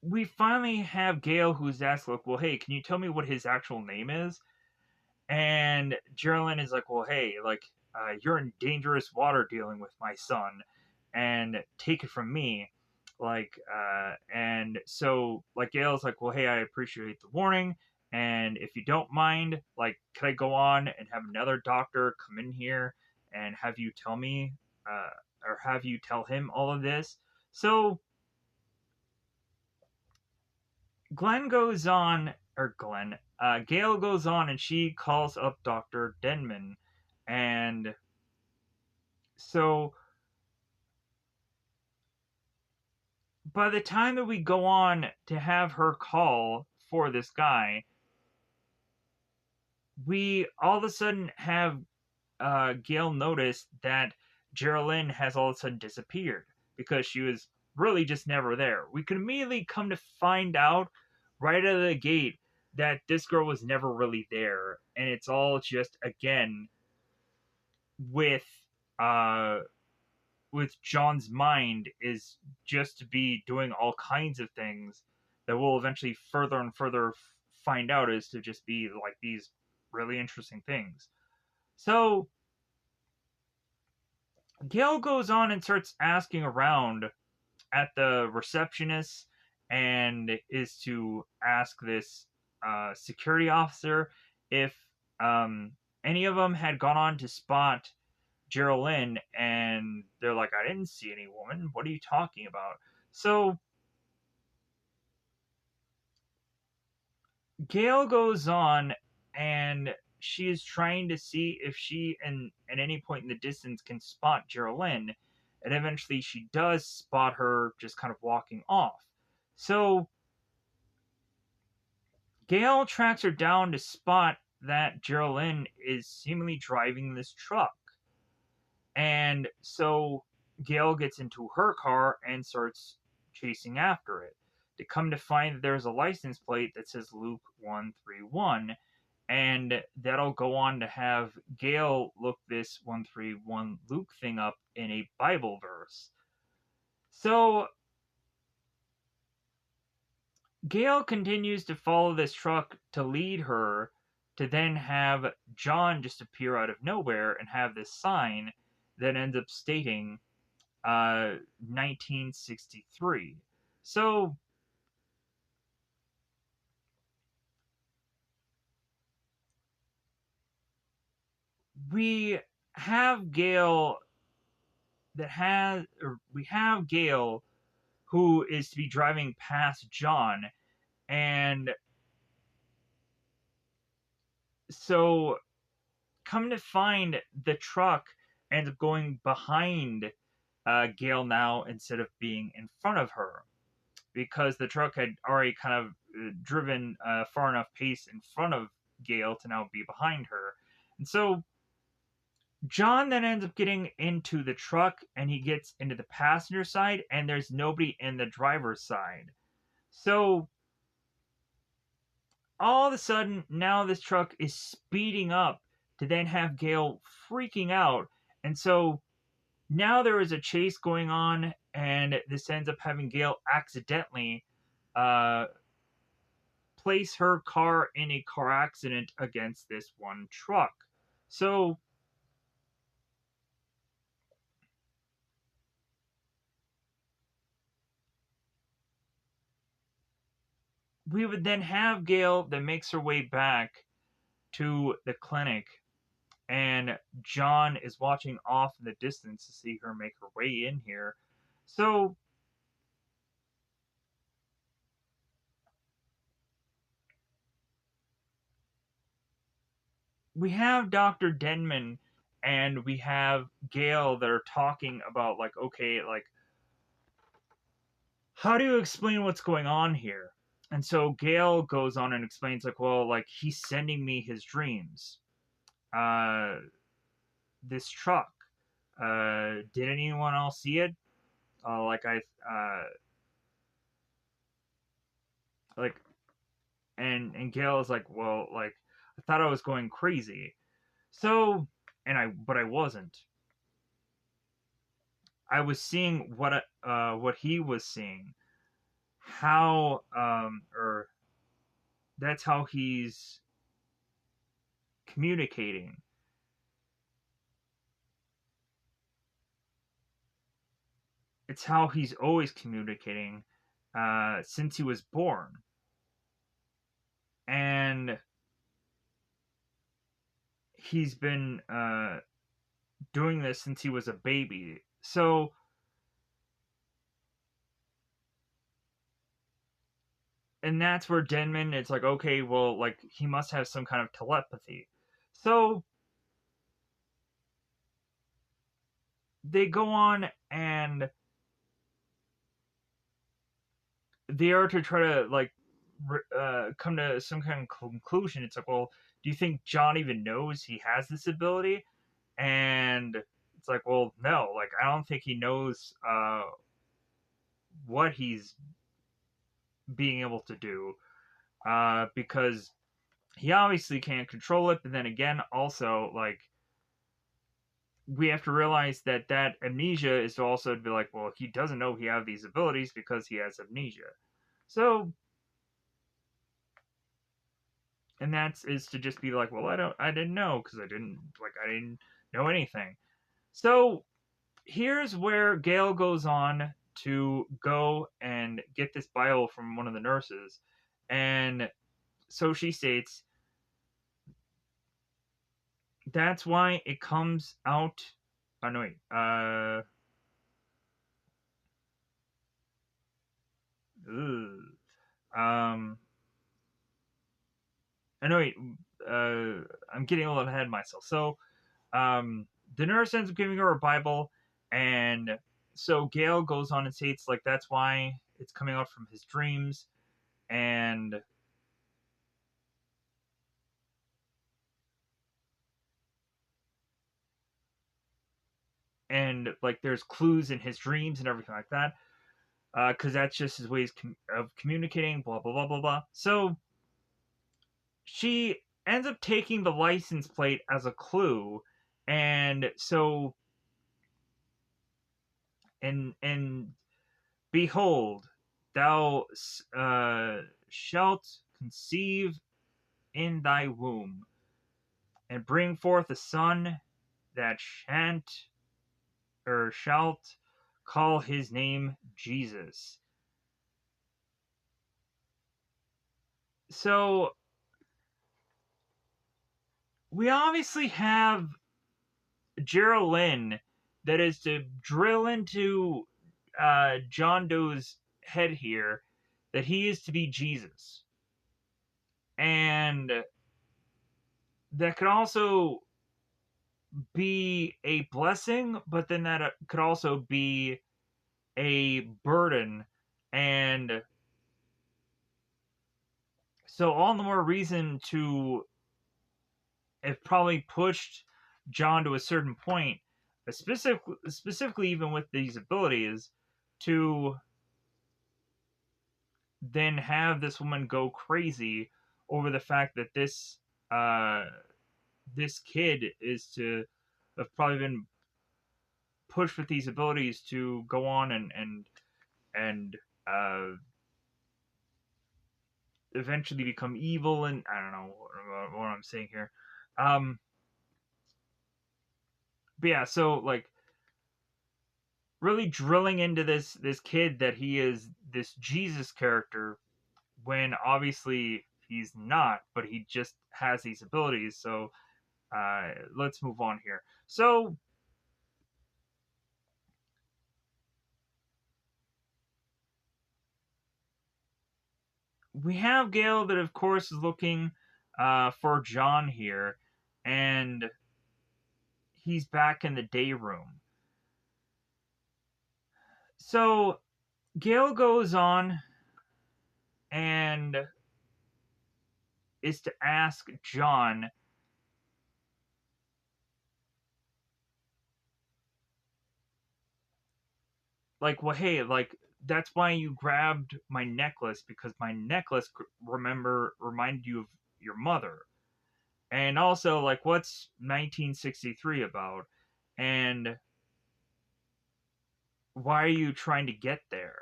we finally have Gail who's asked, like, well, hey, can you tell me what his actual name is? And Geraldine is like, well, hey, like, you're in dangerous water dealing with my son, and take it from me. Like, and so, like, Gail's like, well, hey, I appreciate the warning. And if you don't mind, like, could I go on and have another doctor come in here and have you tell me, or have you tell him all of this? So Glenn goes on, or Glenn, Gail goes on and she calls up Dr. Denman. And so by the time that we go on to have her call for this guy, we all of a sudden have Gail notice that Geraldine has all of a sudden disappeared because she was really just never there. We could immediately come to find out right out of the gate that this girl was never really there, and it's all just, again, with uh John's mind is just to be doing all kinds of things that we'll eventually further and further find out is to just be like these really interesting things. So Gail goes on and starts asking around at the receptionist and is to ask this security officer if um, any of them had gone on to spot Geraldine, and they're like, I didn't see any woman. What are you talking about? So Gail goes on and she is trying to see if she and at any point in the distance can spot Geraldine, and eventually she does spot her just kind of walking off. So Gail tracks her down to spot that Geraldine is seemingly driving this truck. And so Gail gets into her car and starts chasing after it. To come to find that there's a license plate that says Luke 131, and that'll go on to have Gail look this 131 Luke thing up in a Bible verse. So Gail continues to follow this truck to lead her to then have John just appear out of nowhere and have this sign that ends up stating 1963. So we have Gail we have Gail who is to be driving past John, and so come to find the truck ends up going behind Gail now instead of being in front of her, because the truck had already kind of driven far enough pace in front of Gail to now be behind her. And so John then ends up getting into the truck and he gets into the passenger side, and there's nobody in the driver's side. So all of a sudden, now this truck is speeding up to then have Gail freaking out. And so now there is a chase going on, and this ends up having Gail accidentally uh, place her car in a car accident against this one truck. So we would then have Gail that makes her way back to the clinic, and John is watching off in the distance to see her make her way in here. So we have Dr. Denman and we have Gail that are talking about, like, okay, like, how do you explain what's going on here? And so Gail goes on and explains, like, well, like, he's sending me his dreams. Uh, this truck. Did anyone else see it? Like like, and Gail is like, well, like, I thought I was going crazy. So, but I wasn't. I was seeing what he was seeing. How or that's how he's communicating. It's how he's always communicating since he was born. And he's been doing this since he was a baby. So and that's where Denman, it's like, okay, well, like, he must have some kind of telepathy. So they go on and they are to try to, like, come to some kind of conclusion. It's like, well, do you think John even knows he has this ability? And it's like, well, no, like, I don't think he knows what he's being able to do, because he obviously can't control it. But then again, also, like, we have to realize that that amnesia is to also be like, well, he doesn't know he have these abilities because he has amnesia. So, and that's is to just be like, well, I didn't know because I didn't know anything. So here's where Gail goes on to go and get this Bible from one of the nurses. And so she states that's why it comes out. Oh, no, wait. Um, I know. Wait, I'm getting a little ahead of myself. So, the nurse ends up giving her a Bible, and so Gale goes on and states like that's why it's coming out from his dreams, and like there's clues in his dreams and everything like that, because that's just his ways of communicating. Blah blah blah blah blah. So she ends up taking the license plate as a clue, and so and behold, thou shalt conceive in thy womb, and bring forth a son that shalt call his name Jesus. So we obviously have Geraldine that is to drill into John Doe's head here that he is to be Jesus. And that could also be a blessing, but then that could also be a burden. And so, all the more reason to have probably pushed John to a certain point, specifically even with these abilities, to then have this woman go crazy over the fact that uh, this kid is to have probably been pushed with these abilities to go on and uh, eventually become evil. And I don't know what I'm saying here. Um, but yeah, so like really drilling into this kid that he is this Jesus character when obviously he's not, but he just has these abilities. So let's move on here. So we have Gale that, of course, is looking for John here, and he's back in the day room. So Gale goes on and is to ask John, like, well, hey, like, that's why you grabbed my necklace because my necklace reminded you of your mother. And also, like, what's 1963 about? And why are you trying to get there?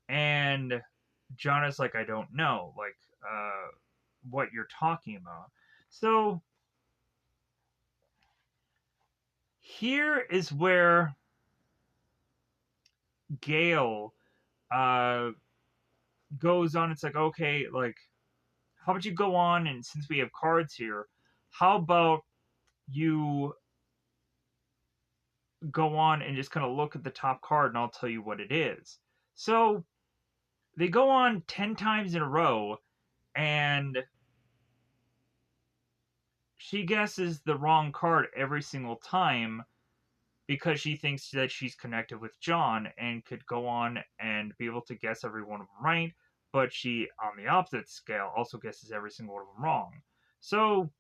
And John is like, I don't know, like, what you're talking about. So here is where Gale uh, goes on. It's like, okay, like, how about you go on? And since we have cards here, how about you go on and just kind of look at the top card and I'll tell you what it is. So they go on 10 times in a row and she guesses the wrong card every single time because she thinks that she's connected with John and could go on and be able to guess every one of them right, but she, on the opposite scale, also guesses every single one of them wrong. So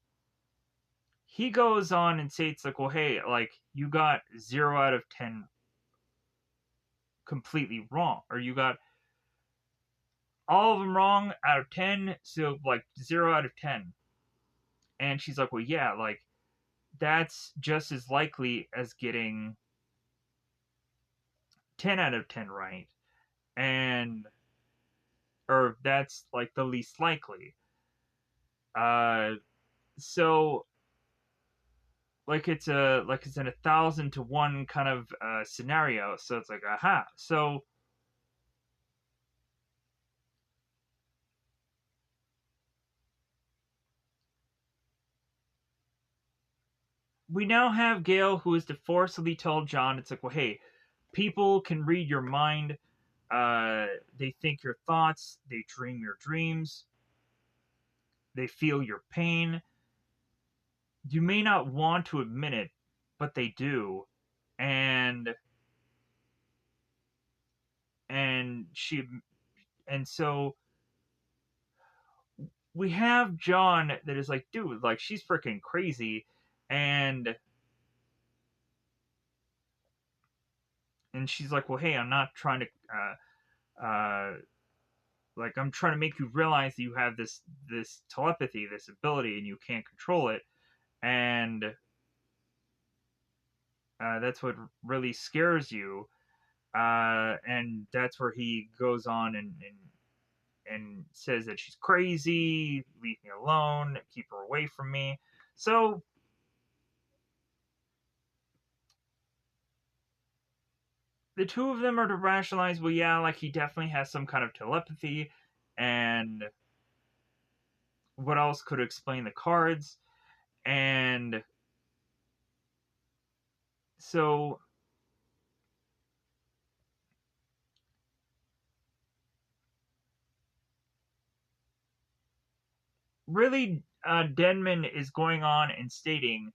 he goes on and states, like, well, hey, like, you got 0 out of 10 completely wrong, or you got all of them wrong out of 10, so, like, 0 out of 10. And she's like, well, yeah, like, that's just as likely as getting 10 out of 10 right. And or that's like the least likely. Uh, so like it's in 1,000 to 1 kind of scenario. So it's like, aha. So we now have Gale, who is to forcibly tell John, it's like, well, hey, people can read your mind. They think your thoughts. They dream your dreams. They feel your pain. You may not want to admit it, but they do. And and she and so we have John that is like, dude, like she's freaking crazy, and she's like, well, hey, I'm not trying to, like, I'm trying to make you realize that you have this telepathy, this ability, and you can't control it, and that's what really scares you. And that's where he goes on and says that she's crazy, leave me alone, keep her away from me. So the two of them are to rationalize, well, yeah, like he definitely has some kind of telepathy, and what else could explain the cards? And so really, Denman is going on and stating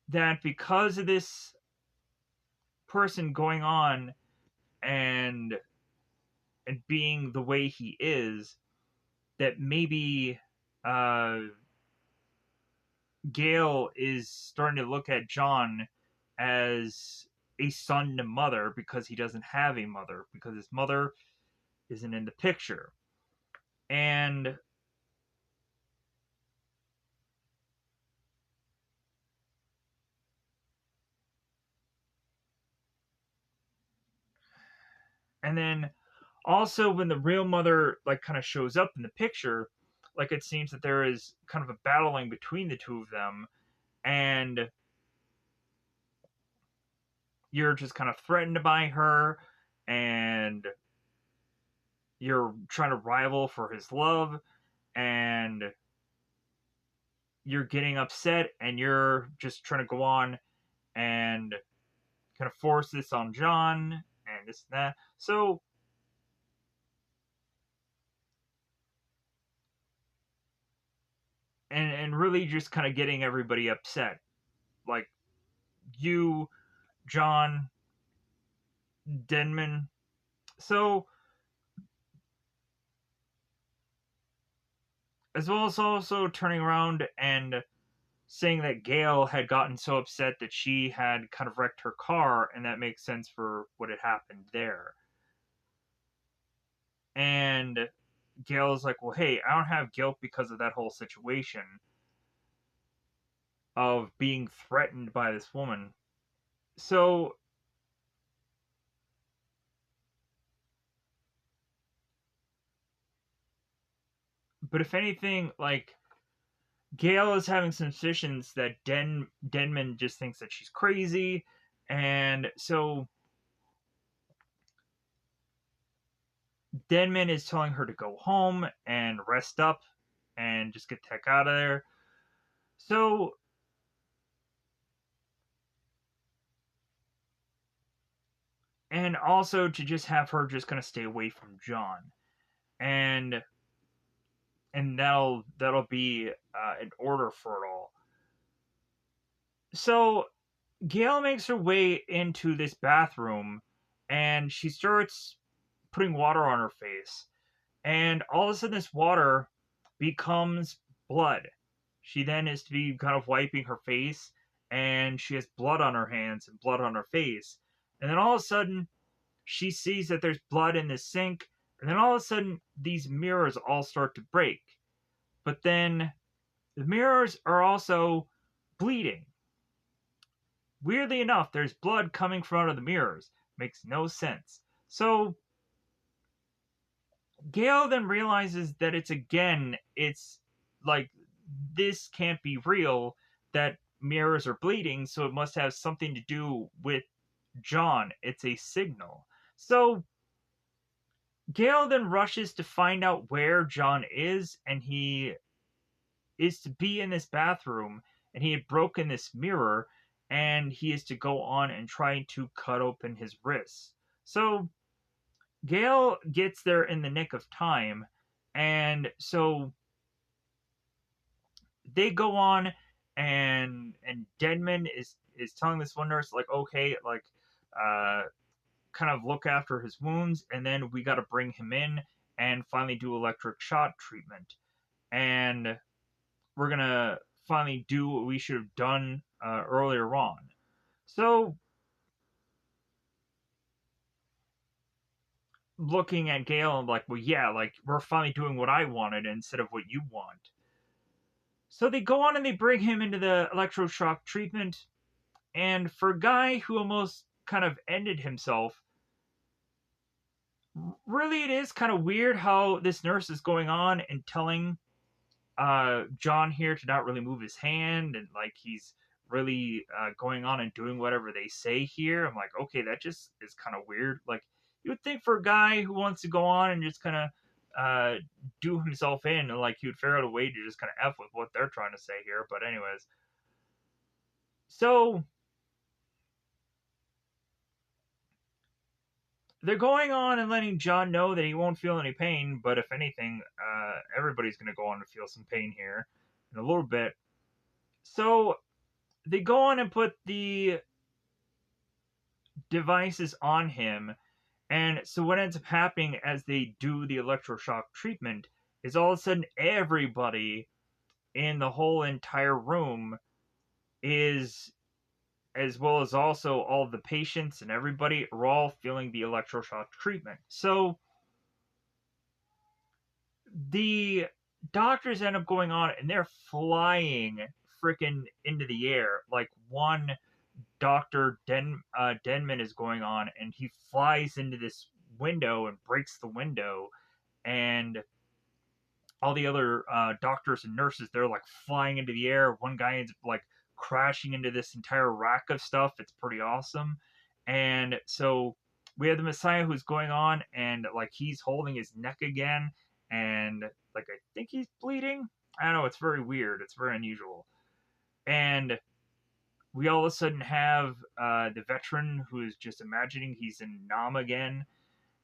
that because of this person going on and being the way he is, that maybe uh, Gale is starting to look at John as a son to mother because he doesn't have a mother, because his mother isn't in the picture. And then also when the real mother like kind of shows up in the picture, like it seems that there is kind of a battling between the two of them, and you're just kind of threatened by her, and you're trying to rival for his love, and you're getting upset, and you're just trying to go on and kind of force this on John and this and that. So and really just kind of getting everybody upset, like you, John, Denman. So as well as also turning around and saying that Gail had gotten so upset that she had kind of wrecked her car, and that makes sense for what had happened there. And Gail is like, well, hey, I don't have guilt because of that whole situation of being threatened by this woman. So, but if anything, like, Gail is having some suspicions that Denman just thinks that she's crazy, and so Denman is telling her to go home and rest up and just get the heck out of there. So, and also to just have her just kind of stay away from John, and that'll be an order for it all. So Gail makes her way into this bathroom, and she starts putting water on her face, and all of a sudden this water becomes blood. She then is to be kind of wiping her face, and she has blood on her hands and blood on her face, and then all of a sudden she sees that there's blood in the sink, and then all of a sudden these mirrors all start to break. But then the mirrors are also bleeding. Weirdly enough, there's blood coming from out of the mirrors. Makes no sense. So Gale then realizes that it's like this can't be real, that mirrors are bleeding, so it must have something to do with John. It's a signal. So Gale then rushes to find out where John is, and he is to be in this bathroom, and he had broken this mirror, and he is to go on and try to cut open his wrists. So Gale gets there in the nick of time, and so they go on, and Denman is telling this one nurse, like, okay, like, uh kind of look after his wounds, and then we got to bring him in and finally do electric shock treatment, and we're gonna finally do what we should have done earlier on. So looking at Gale, I'm like, well, yeah, like, we're finally doing what I wanted instead of what you want. So they go on and they bring him into the electroshock treatment, and for a guy who almost kind of ended himself, really it is kind of weird how this nurse is going on and telling John here to not really move his hand, and like he's really going on and doing whatever they say here. I'm like, okay, that just is kind of weird. Like, you would think for a guy who wants to go on and just kind of do himself in, like he would figure out a way to just kind of f with what they're trying to say here. But anyways, so they're going on and letting John know that he won't feel any pain, but if anything, everybody's going to go on to feel some pain here in a little bit. So they go on and put the devices on him, and so what ends up happening as they do the electroshock treatment is all of a sudden everybody in the whole entire room is, as well as also all of the patients and everybody, are all feeling the electroshock treatment. So the doctors end up going on and they're flying freaking into the air. Like, one Denman is going on, and he flies into this window and breaks the window, and all the other doctors and nurses, they're like flying into the air. One guy is like crashing into this entire rack of stuff. It's pretty awesome. And so we have the Messiah who's going on, and like he's holding his neck again, and like I think he's bleeding. I don't know. It's very weird. It's very unusual. And we all of a sudden have the veteran who is just imagining he's in Nam again,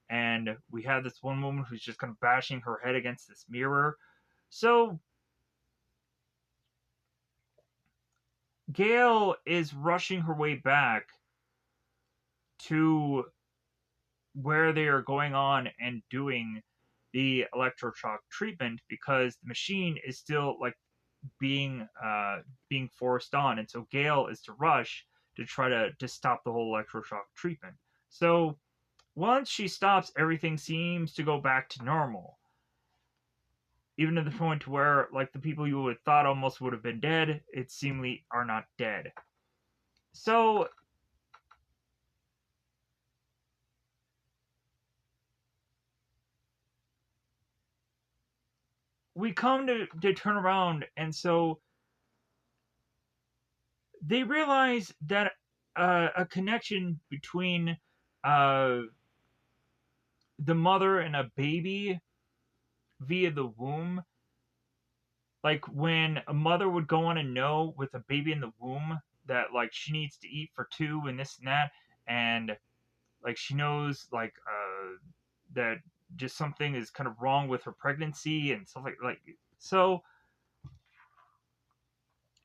and we have this one woman who's just kind of bashing her head against this mirror. So Gale is rushing her way back to where they are going on and doing the electroshock treatment, because the machine is still like being forced on, and so Gale is to rush to try to stop the whole electroshock treatment. So once she stops, everything seems to go back to normal, even to the point where like the people you would have thought almost would have been dead, it seemingly are not dead. So we come to turn around, and so they realize that a connection between uh, the mother and a baby via the womb, like when a mother would go on and know with a baby in the womb that like she needs to eat for two and this and that, and like she knows like that just something is kind of wrong with her pregnancy and stuff like so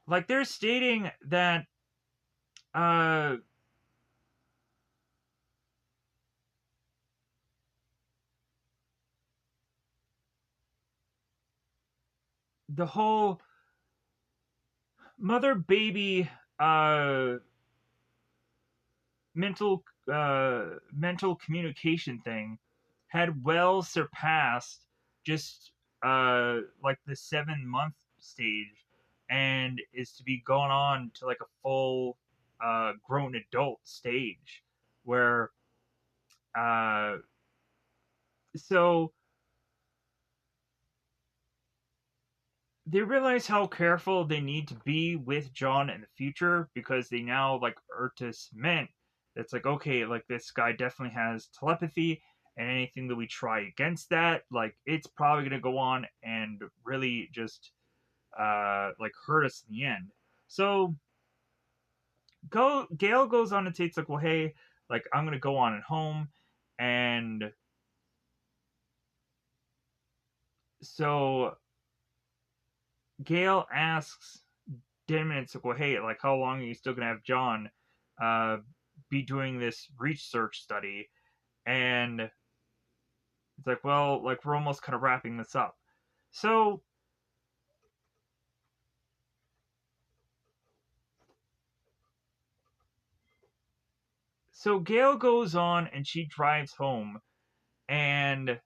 like they're stating that uh the whole mother baby uh mental communication thing had well surpassed just like the 7 month stage, and is to be going on to like a full grown adult stage where uh so they realize how careful they need to be with John in the future because they now like are to cement that's like okay, like this guy definitely has telepathy, and anything that we try against that, like it's probably gonna go on and really just like hurt us in the end. So go Gale goes on and takes like, well, hey, like I'm gonna go on at home, and so Gale asks Damon, it's like, well, hey, like how long are you still gonna have John uh be doing this research study? And it's like, well, like we're almost kind of wrapping this up. So so Gale goes on and she drives home, and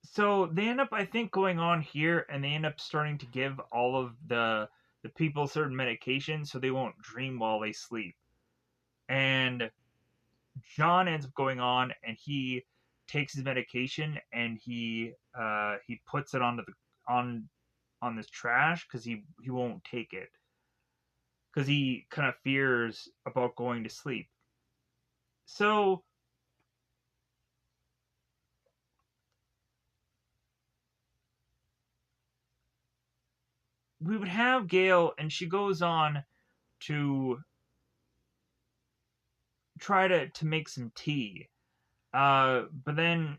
so they end up, I think, going on here, and they end up starting to give all of the people certain medications so they won't dream while they sleep. And John ends up going on, and he takes his medication, and he puts it onto the on on this trash because he won't take it because he kind of fears about going to sleep. So we would have Gail, and she goes on to try to make some tea. But then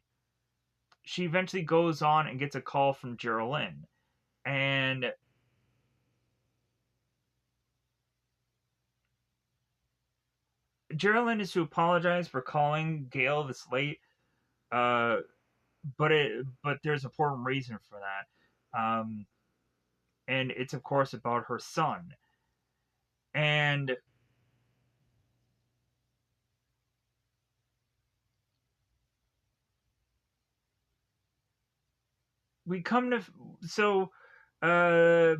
she eventually goes on and gets a call from Geraldine, and Geraldine is to apologize for calling Gail this late. Uh, but there's an important reason for that, and it's of course about her son. And we come to so uh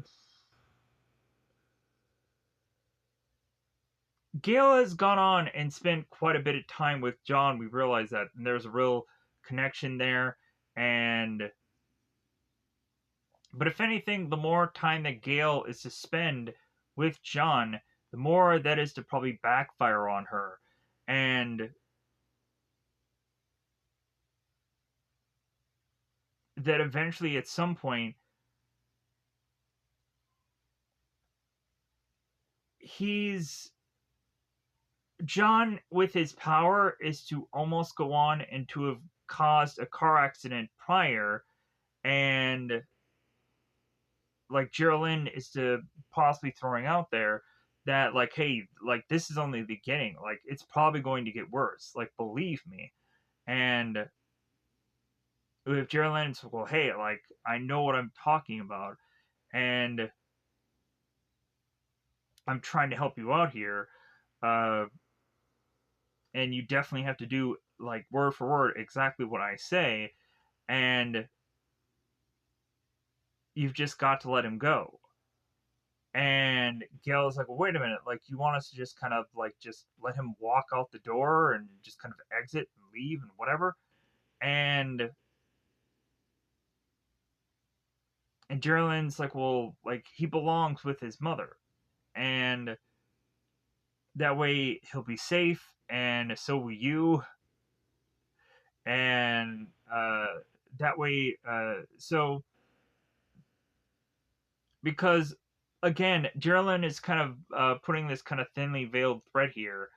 Gail has gone on and spent quite a bit of time with John. We realize that, and there's a real connection there. And but if anything, the more time that Gail is to spend with John, the more that is to probably backfire on her. And that eventually at some point he's John with his power is to almost go on and to have caused a car accident prior, and like Geraldine is to possibly throwing out there that like hey, like this is only the beginning, like it's probably going to get worse, like believe me. And if Geraldine's well, hey, like I know what I'm talking about, and I'm trying to help you out here, uh and you definitely have to do like word for word exactly what I say, and you've just got to let him go. And Gail's like, well, wait a minute, like you want us to just kind of like just let him walk out the door and just kind of exit and leave and whatever. And Geraldine's like, well, like he belongs with his mother, and that way he'll be safe, and so will you, and that way, so because again, Geraldine is kind of putting this kind of thinly veiled thread here.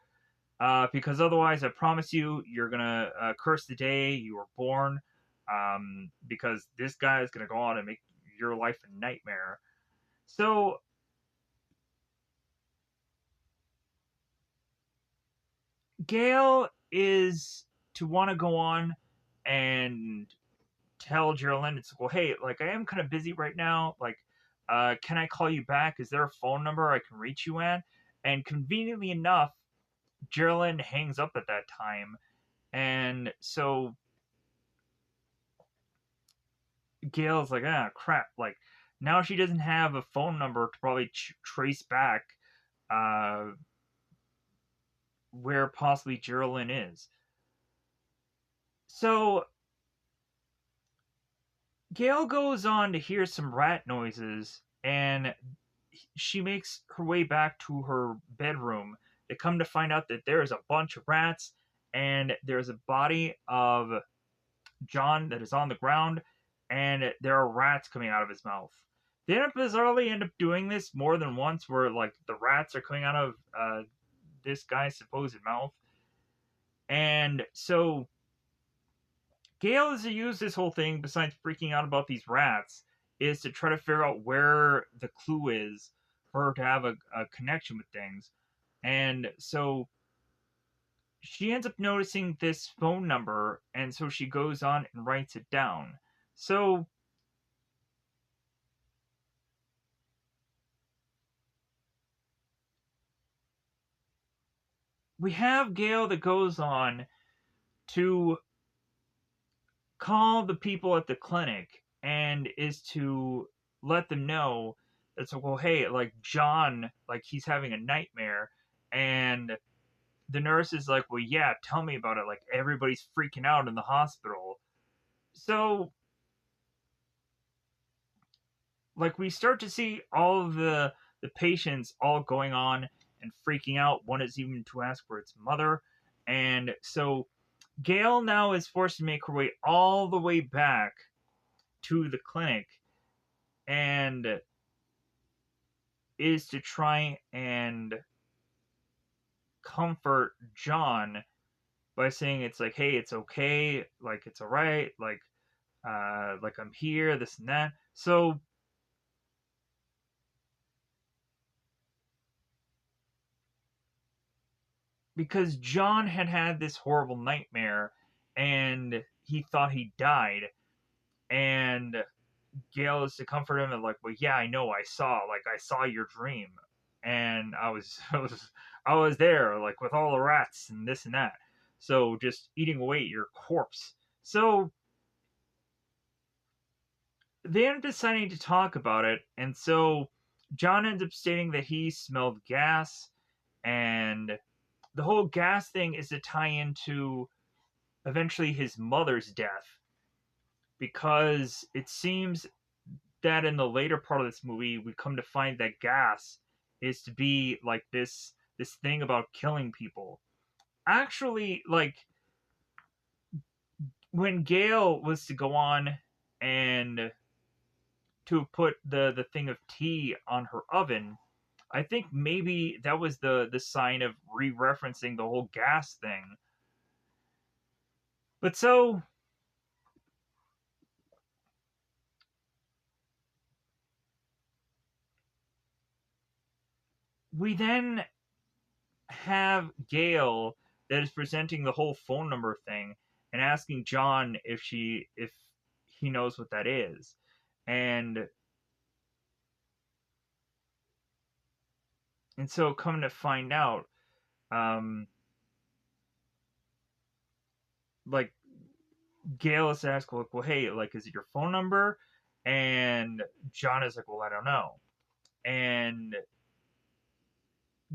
Because otherwise, I promise you, you're gonna curse the day you were born. Because this guy is gonna go on and make your life a nightmare. So Gail is to want to go on and tell Geraldine, it's well, hey, like I am kind of busy right now. Like, can I call you back? Is there a phone number I can reach you at? And conveniently enough, Geraldine hangs up at that time, and so Gail's like, ah, crap. Like, now she doesn't have a phone number to probably trace back uh, where possibly Geraldine is. So Gail goes on to hear some rat noises, and she makes her way back to her bedroom. They come to find out that there is a bunch of rats, and there's a body of John that is on the ground, and there are rats coming out of his mouth. They bizarrely end up doing this more than once, where like the rats are coming out of this guy's supposed mouth, and so Gale is to use this whole thing, besides freaking out about these rats, is to try to figure out where the clue is for her to have a connection with things. And so she ends up noticing this phone number, and so she goes on and writes it down. So we have Gale that goes on to call the people at the clinic and is to let them know it's like, well, hey, like John, like he's having a nightmare, and the nurse is like, well, yeah, tell me about it. Like everybody's freaking out in the hospital. So, like we start to see all of the patients all going on and freaking out. One is even to ask for its mother, and so Gail now is forced to make her way all the way back to the clinic and is to try and comfort John by saying it's like, hey, it's okay, like it's all right, like I'm here, this and that. So because John had had this horrible nightmare and he thought he died, and Gail is to comfort him and like, well, yeah, I know, I saw your dream, and I was there, like with all the rats and this and that. So just eating away at your corpse. So they end up deciding to talk about it, and so John ends up stating that he smelled gas, and the whole gas thing is to tie into eventually his mother's death, because it seems that in the later part of this movie we come to find that gas is to be like this thing about killing people. Actually, like when Gail was to go on and to put the thing of tea on her oven, I think maybe that was the sign of re-referencing the whole gas thing. But so we then have Gail that is presenting the whole phone number thing and asking John if he knows what that is. And so coming to find out, um like Gail is asking like, well, hey, like is it your phone number? And John is like, well, I don't know. And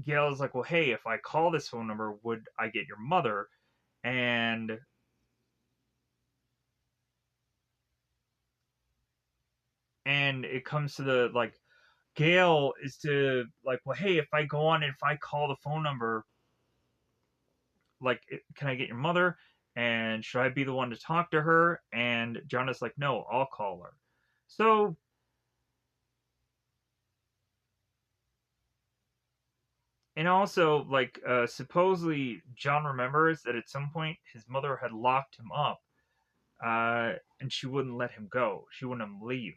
Gail is like, well, hey, if I call this phone number, would I get your mother? And it comes to the like Gail is to like, well, hey, if I go on and if I call the phone number, like, can I get your mother? And should I be the one to talk to her? And John is like, no, I'll call her. So, and also, like, supposedly John remembers that at some point his mother had locked him up, and she wouldn't let him go. She wouldn't let him leave.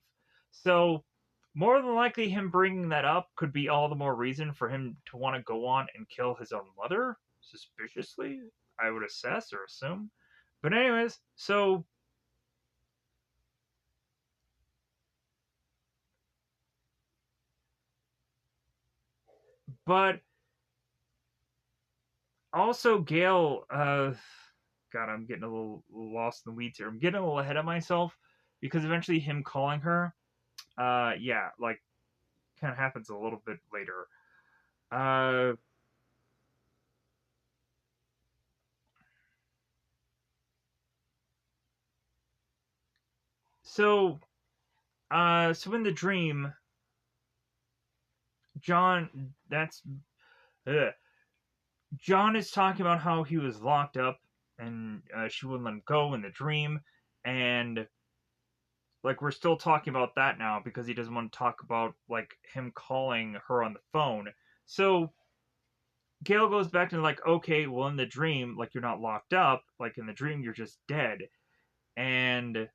So, more than likely, him bringing that up could be all the more reason for him to want to go on and kill his own mother, suspiciously, I would assess or assume. But, anyways, so, but also, Gail, God, I'm getting a little lost in the weeds here. I'm getting a little ahead of myself because eventually him calling her, yeah, like, kind of happens a little bit later. Uh, so So in the dream, John, ugh. John is talking about how he was locked up and she wouldn't let him go in the dream, and like we're still talking about that now because he doesn't want to talk about like him calling her on the phone. So Gale goes back to like, okay, well in the dream, like you're not locked up, like in the dream you're just dead. And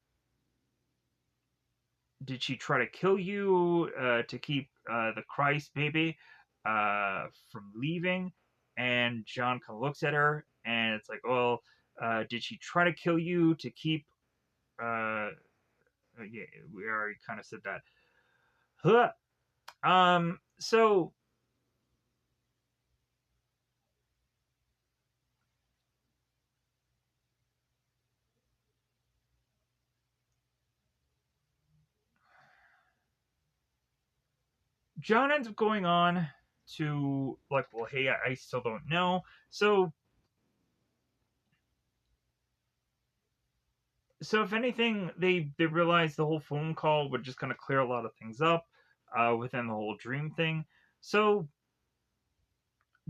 did she try to kill you to keep the Christ baby from leaving? And John kind of looks at her, and it's like, well, did she try to kill you to keep? Yeah, we already kind of said that. Huh. So John ends up going on to like, well, hey, I still don't know. So if anything, they realized the whole phone call would just kind of clear a lot of things up within the whole dream thing. So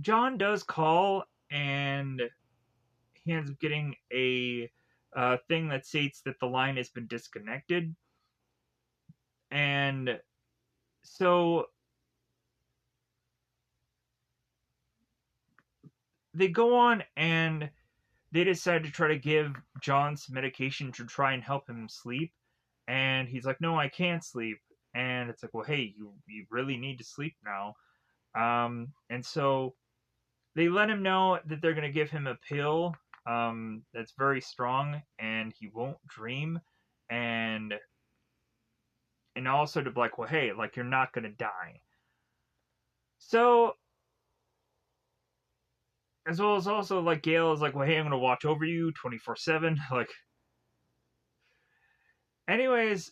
John does call, and he ends up getting a thing that states that the line has been disconnected, and so they go on and they decide to try to give John some medication to try and help him sleep. And he's like, "No, I can't sleep." And it's like, "Well, hey, you really need to sleep now." And so they let him know that they're going to give him a pill that's very strong, and he won't dream. And also to be like, "Well, hey, like you're not going to die." So as well as also like Gale is like, "Well, hey, I'm going to watch over you 24/7." Like, anyways,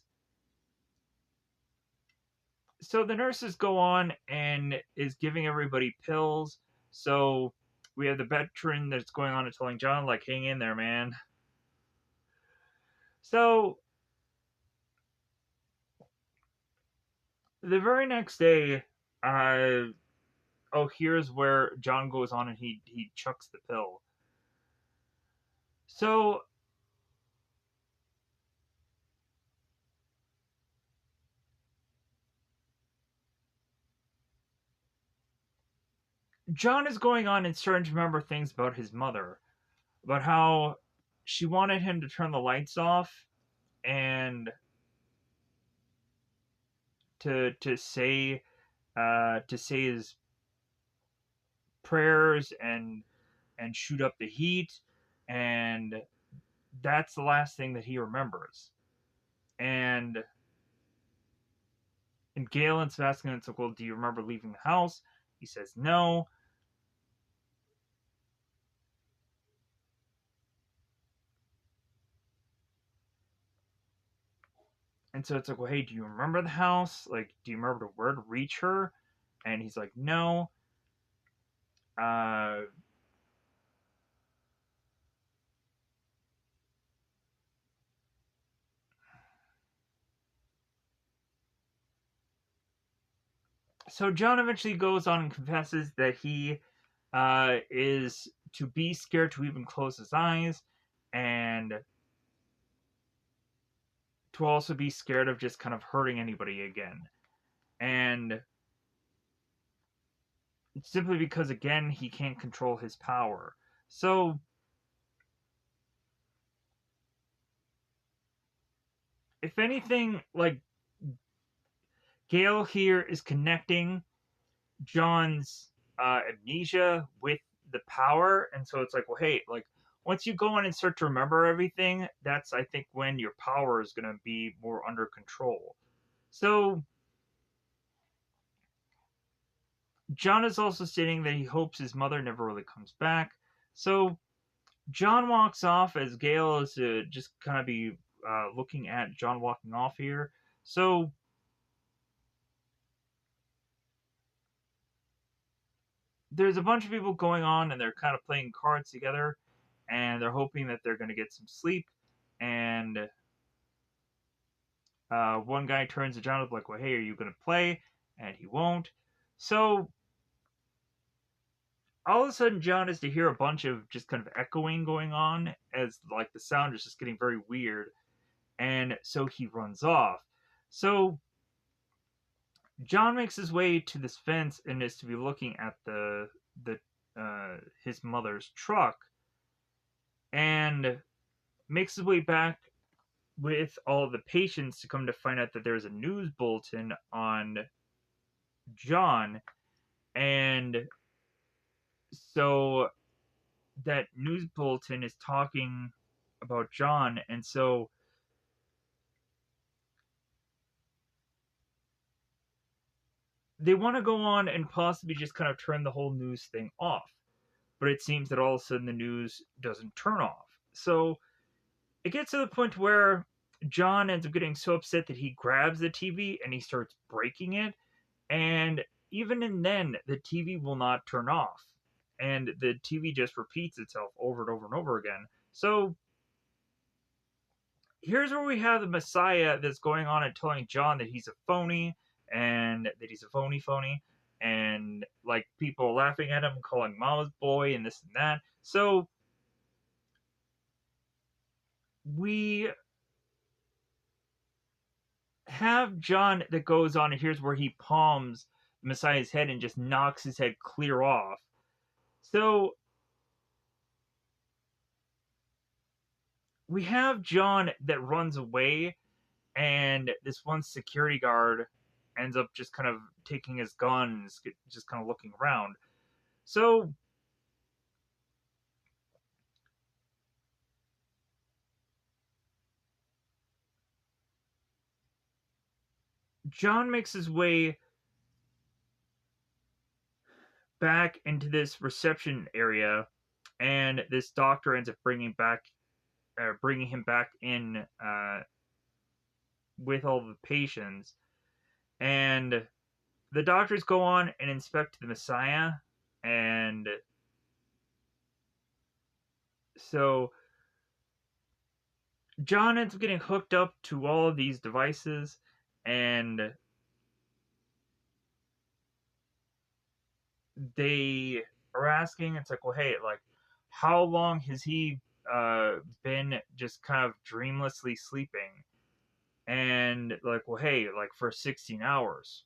so the nurses go on and is giving everybody pills. So we have the veteran that's going on and telling John, like, hang in there, man. So the very next day, uh, oh, here's where John goes on and he chucks the pill. So John is going on and starting to remember things about his mother, about how she wanted him to turn the lights off and to say his prayers and shoot up the heat, and that's the last thing that he remembers. And Galen's asking him, like, well, do you remember leaving the house? He says no. And so it's like, well, hey, do you remember the house? Like, do you remember where to reach her? And he's like, no. Uh, so John eventually goes on and confesses that he is to be scared to even close his eyes, and to also be scared of just kind of hurting anybody again. And simply because, again, he can't control his power. So, if anything, like, Gale here is connecting John's amnesia with the power. And so it's like, well, hey, like, once you go in and start to remember everything, that's, I think, when your power is going to be more under control. So, John is also stating that he hopes his mother never really comes back. So, John walks off as Gale is just kind of be looking at John walking off here. So there's a bunch of people going on and they're kind of playing cards together and they're hoping that they're going to get some sleep. And One guy turns to John like, well, hey, are you gonna play? And he won't. So all of a sudden, John is to hear a bunch of just kind of echoing going on as like the sound is just getting very weird, and so he runs off. So John makes his way to this fence and is to be looking at the his mother's truck, and makes his way back with all the patients to come to find out that there's a news bulletin on John, and so that news bulletin is talking about John, and so they want to go on and possibly just kind of turn the whole news thing off. But it seems that all of a sudden the news doesn't turn off. So it gets to the point where John ends up getting so upset that he grabs the TV and he starts breaking it. And even in then, the TV will not turn off. And the TV just repeats itself over and over and over again. So here's where we have the Messiah that's going on and telling John that he's a phony and that he's a phony, and like people laughing at him, calling mama's boy and this and that. So we have John that goes on, and here's where he palms Messiah's head and just knocks his head clear off. So we have John that runs away, and this one security guard ends up just kind of taking his guns, just kind of looking around. So John makes his way back into this reception area, and this doctor ends up bringing him back in with all the patients, and the doctors go on and inspect the Messiah, and so John ends up getting hooked up to all of these devices, and they are asking, it's like, well, hey, like, how long has he been just kind of dreamlessly sleeping? And like, well, hey, like for 16 hours,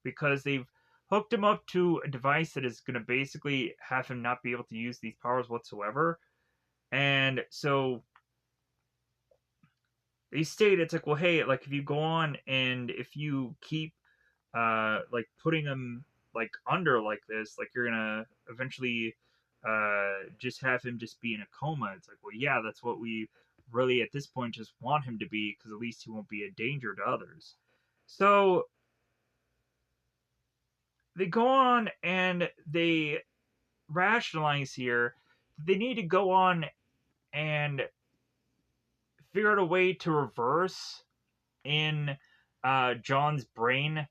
because they've hooked him up to a device that is going to basically have him not be able to use these powers whatsoever. And so they state, it's like, well, hey, like if you go on and if you keep like putting him like under like this, like you're gonna eventually just have him just be in a coma. It's like, well, yeah, that's what we really at this point just want him to be, because at least he won't be a danger to others. So they go on and they rationalize here that they need to go on and figure out a way to reverse in John's brain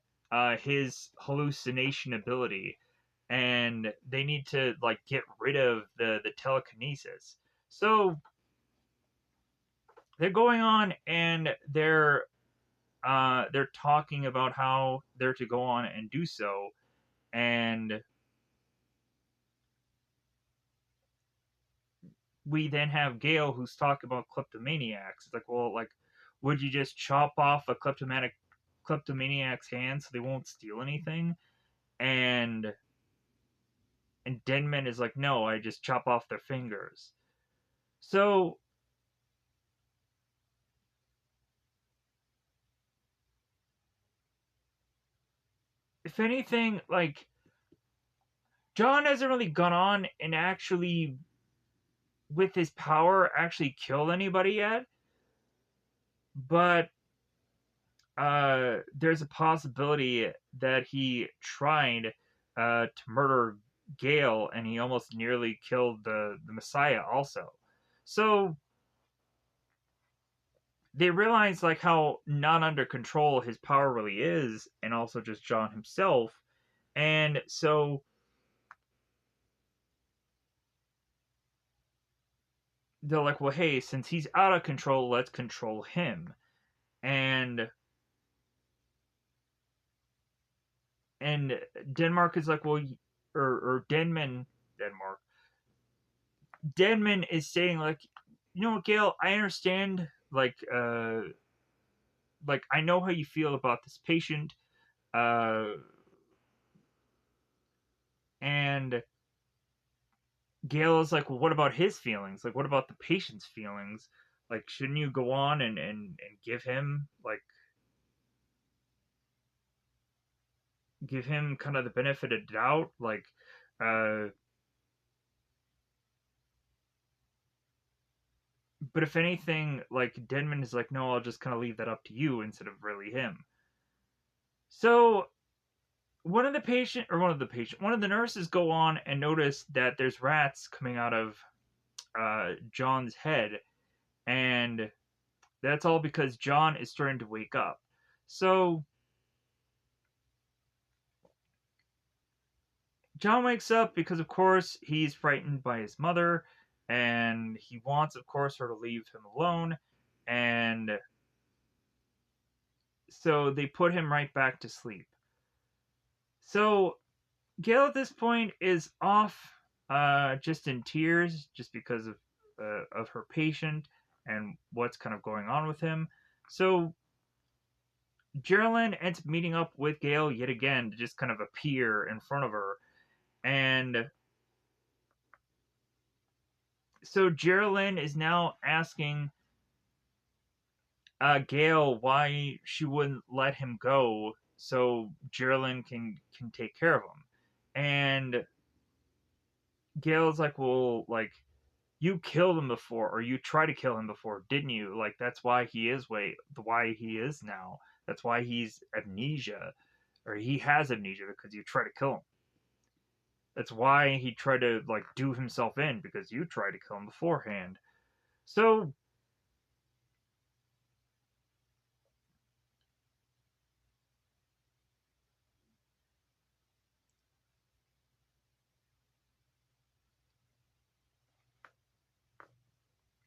his hallucination ability, and they need to like get rid of the telekinesis. So they're going on and they're talking about how they're to go on and do so, and we then have Gale who's talking about kleptomaniacs. It's like, well, like, would you just chop off a kleptomaniac's hand so they won't steal anything? And Denman is like, no, I just chop off their fingers. So if anything, like John hasn't really gone on and actually with his power actually killed anybody yet, but there's a possibility that he tried to murder Gale, and he almost nearly killed the Messiah also. So they realize like how not under control his power really is, and also just John himself. And so they're like, well, hey, since he's out of control, let's control him. and and Denmark is like, well, or Denman is saying like, you know what, Gail, I understand, like I know how you feel about this patient, uh, and Gail is like, well, what about his feelings? Like, what about the patient's feelings? Like, shouldn't you go on and give him kind of the benefit of doubt? Uh, but if anything, like Denman is like, no, I'll just kind of leave that up to you instead of really him. So one of the nurses go on and notice that there's rats coming out of John's head, and that's all because John is starting to wake up. So John wakes up because, of course, he's frightened by his mother, and he wants, of course, her to leave him alone. And so they put him right back to sleep. So Gail at this point is off, just in tears, just because of her patient and what's kind of going on with him. So Geraldine ends up meeting up with Gail yet again to just kind of appear in front of her, and so Geraldine is now asking Gail why she wouldn't let him go so Geraldine can take care of him. And Gail's like, well, like you killed him before, or you tried to kill him before, didn't you? Like that's why he is why he is now. That's why he's amnesia, or he has amnesia because you try to kill him. That's why he tried to like do himself in because you tried to kill him beforehand. So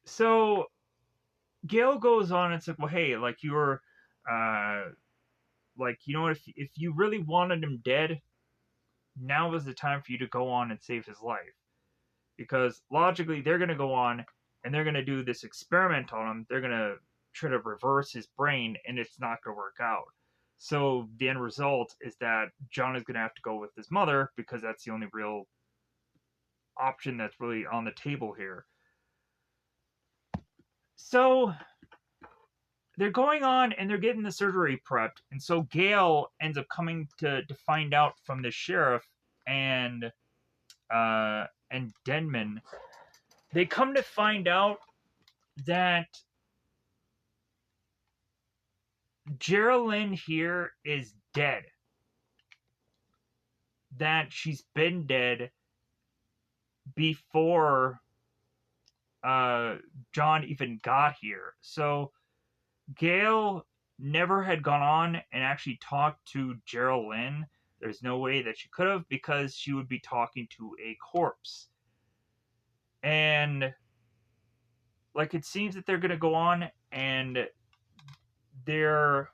so Gail goes on and said, "Well, hey, like you were, uh, like you know what? If you really wanted him dead, now was the time for you to go on and save his life, because logically they're gonna go on and they're gonna do this experiment on him. They're gonna try to reverse his brain, and it's not gonna work out. So the end result is that John is gonna have to go with his mother because that's the only real option that's really on the table here. So they're going on and they're getting the surgery prepped, and so Gail ends up coming to find out from the sheriff and Denman. They come to find out that Geraldine here is dead. That she's been dead before John even got here. So Gail never had gone on and actually talked to Geraldine. There's no way that she could have, because she would be talking to a corpse. And like it seems that they're going to go on and they're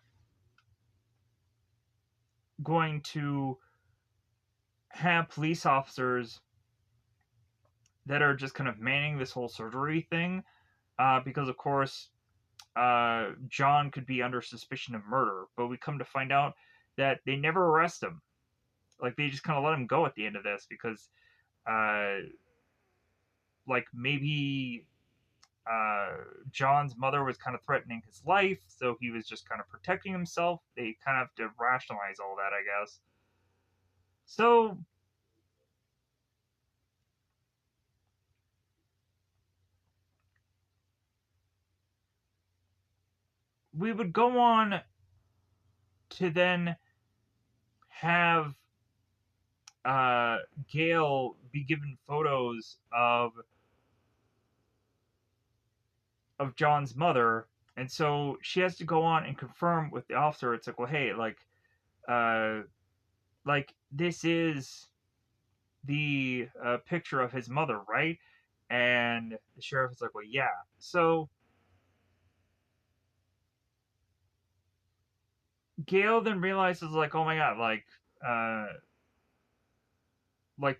going to have police officers that are just kind of manning this whole surgery thing, because of course John could be under suspicion of murder, but we come to find out that they never arrest him. Like they just kind of let him go at the end of this because uh, like maybe uh, John's mother was kind of threatening his life, so he was just kind of protecting himself. They kind of have to rationalize all that, I guess. So we would go on to then have uh, Gail be given photos of John's mother, and so she has to go on and confirm with the officer. It's like, well, hey, uh, like this is the picture of his mother, right? And the sheriff is like, well, yeah. So Gale then realizes, like, oh my god, like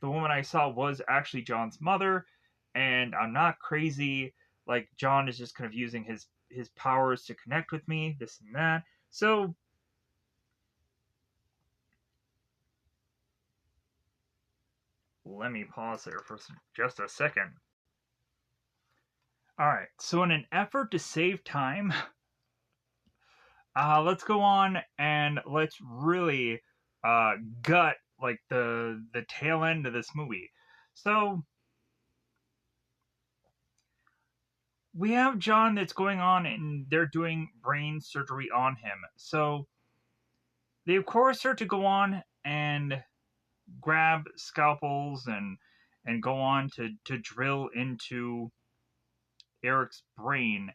the woman I saw was actually John's mother, and I'm not crazy. Like John is just kind of using his powers to connect with me, this and that. So let me pause there for just a second. All right. So in an effort to save time, let's go on and let's really gut like the tail end of this movie. So we have John that's going on and they're doing brain surgery on him. So they of course start to go on and grab scalpels and go on to drill into Eric's brain,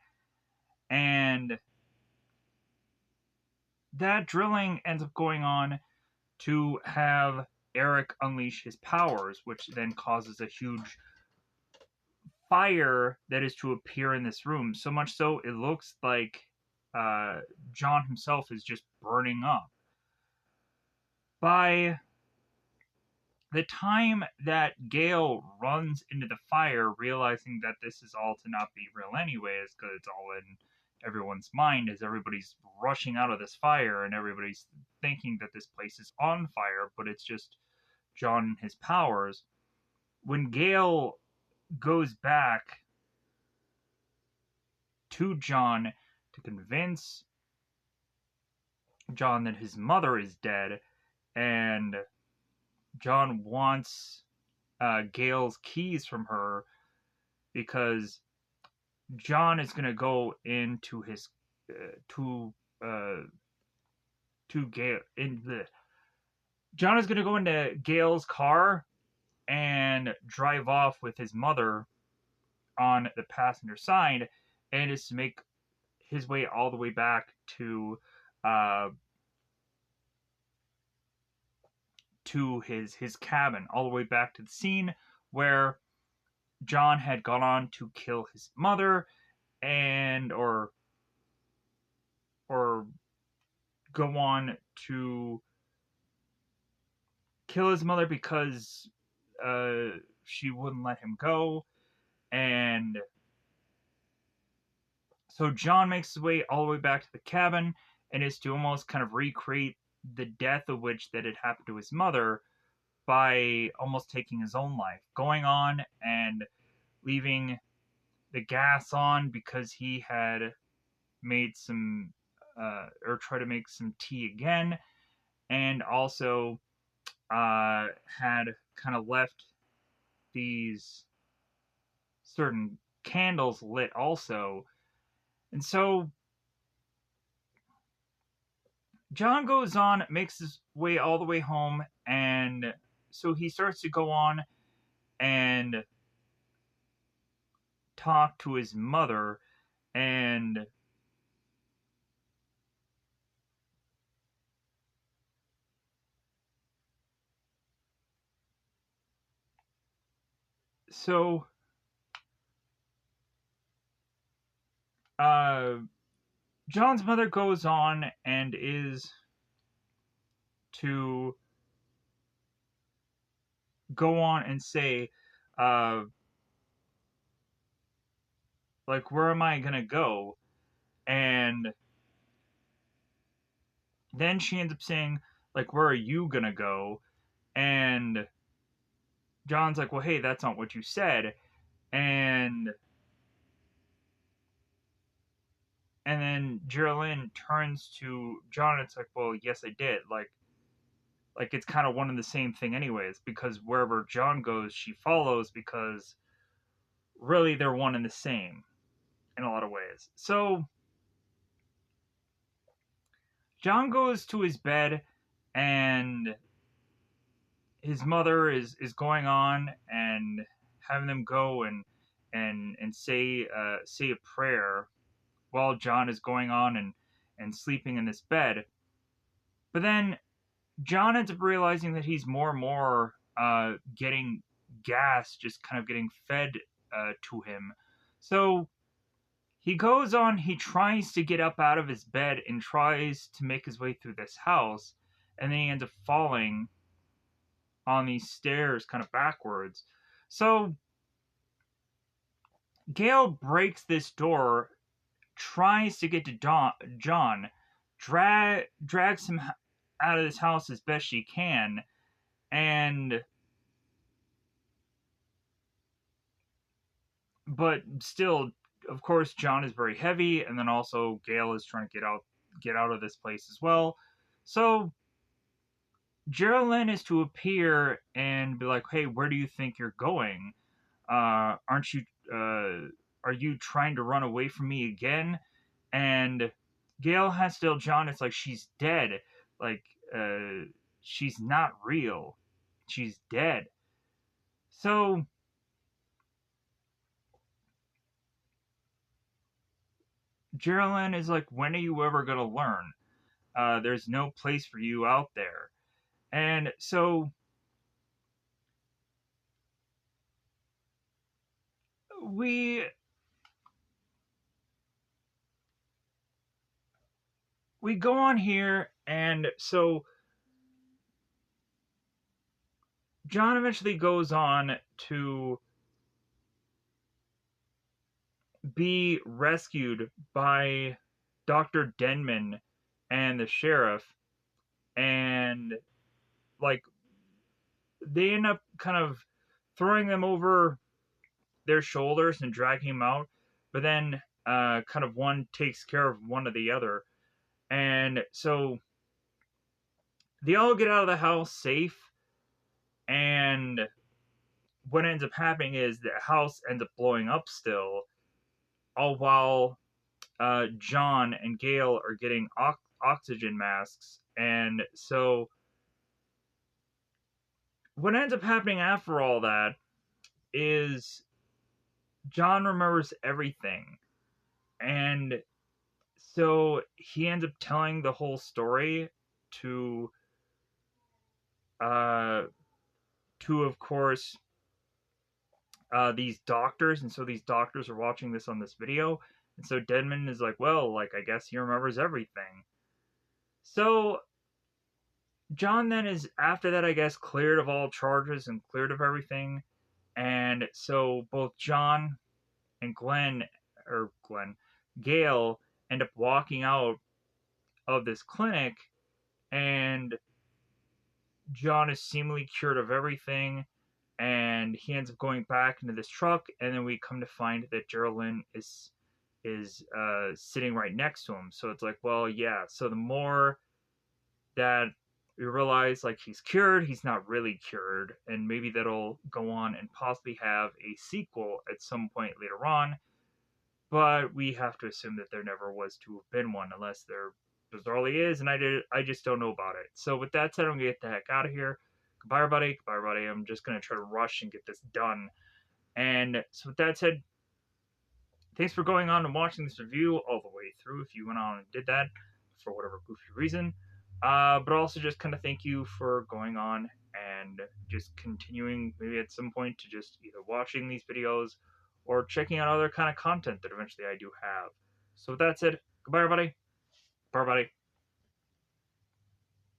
and that drilling ends up going on to have Eric unleash his powers, which then causes a huge fire that is to appear in this room. So much so, it looks like John himself is just burning up. By the time that Gale runs into the fire, realizing that this is all to not be real anyways, because it's all in everyone's mind as everybody's rushing out of this fire and everybody's thinking that this place is on fire, but it's just John and his powers. When Gale goes back to John to convince John that his mother is dead, and John wants Gale's keys from her because John is gonna go into his uh, to Gale in the John is gonna go into Gale's car and drive off with his mother on the passenger side, and is to make his way all the way back uh, to his cabin, all the way back to the scene where John had gone on to kill his mother and or go on to kill his mother because she wouldn't let him go. And so John makes his way all the way back to the cabin and is to almost kind of recreate the death of which that had happened to his mother by almost taking his own life, going on and leaving the gas on because he had made some or tried to make some tea again, and also had kind of left these certain candles lit also. And so John goes on, makes his way all the way home, and so he starts to go on and talk to his mother, and so uh, John's mother goes on and is to go on and say, uh, like, where am I gonna go? And then she ends up saying, like, where are you gonna go? And John's like, well, hey, that's not what you said. And then Geraldine turns to John and it's like, well, yes, I did. Like it's kind of one and the same thing anyways, because wherever John goes, she follows because really they're one and the same in a lot of ways. So John goes to his bed and his mother is going on and having them go and say a prayer while John is going on and sleeping in this bed. But then John ends up realizing that he's more and more getting gas, just kind of getting fed to him. So he goes on, he tries to get up out of his bed and tries to make his way through this house, and then he ends up falling on these stairs kind of backwards. So Gale breaks this door, tries to get to John, drags him out of this house as best she can, and but still, of course, John is very heavy, and then also Gale is trying to get out of this place as well. So Geraldine is to appear and be like, "Hey, where do you think you're going? Aren't you? Are you trying to run away from me again?" And Gale has to tell John it's like she's dead, like she's not real, she's dead. So Geraldine is like, "When are you ever gonna learn? There's no place for you out there." And so we we go on here, and so John eventually goes on to be rescued by Dr. Denman and the sheriff, and like they end up kind of throwing them over their shoulders and dragging him out, but then kind of one takes care of one or the other. And so they all get out of the house safe, and what ends up happening is the house ends up blowing up still, all while John and Gale are getting oxygen masks. And so what ends up happening after all that is John remembers everything. And so he ends up telling the whole story to uh of course these doctors, and so these doctors are watching this on this video, and so Denman is like, well, like, I guess he remembers everything. So John then is, after that, I guess, cleared of all charges and cleared of everything. And so both John and Gale end up walking out of this clinic, and John is seemingly cured of everything, and he ends up going back into this truck, and then we come to find that Geraldine is sitting right next to him. So it's like, well, yeah. So the more that we realize, like, he's cured, he's not really cured, and maybe that'll go on and possibly have a sequel at some point later on. But we have to assume that there never was to have been one, unless there bizarrely is, and I just don't know about it. So with that said, I'm gonna get the heck out of here. Goodbye, everybody. Goodbye, everybody. I'm just gonna try to rush and get this done. And so with that said, thanks for going on and watching this review all the way through. If you went on and did that for whatever goofy reason, but also just kind of thank you for going on and just continuing, maybe at some point, to just either watching these videos or checking out other kind of content that eventually I do have. So with that said, goodbye, everybody. Bye, everybody.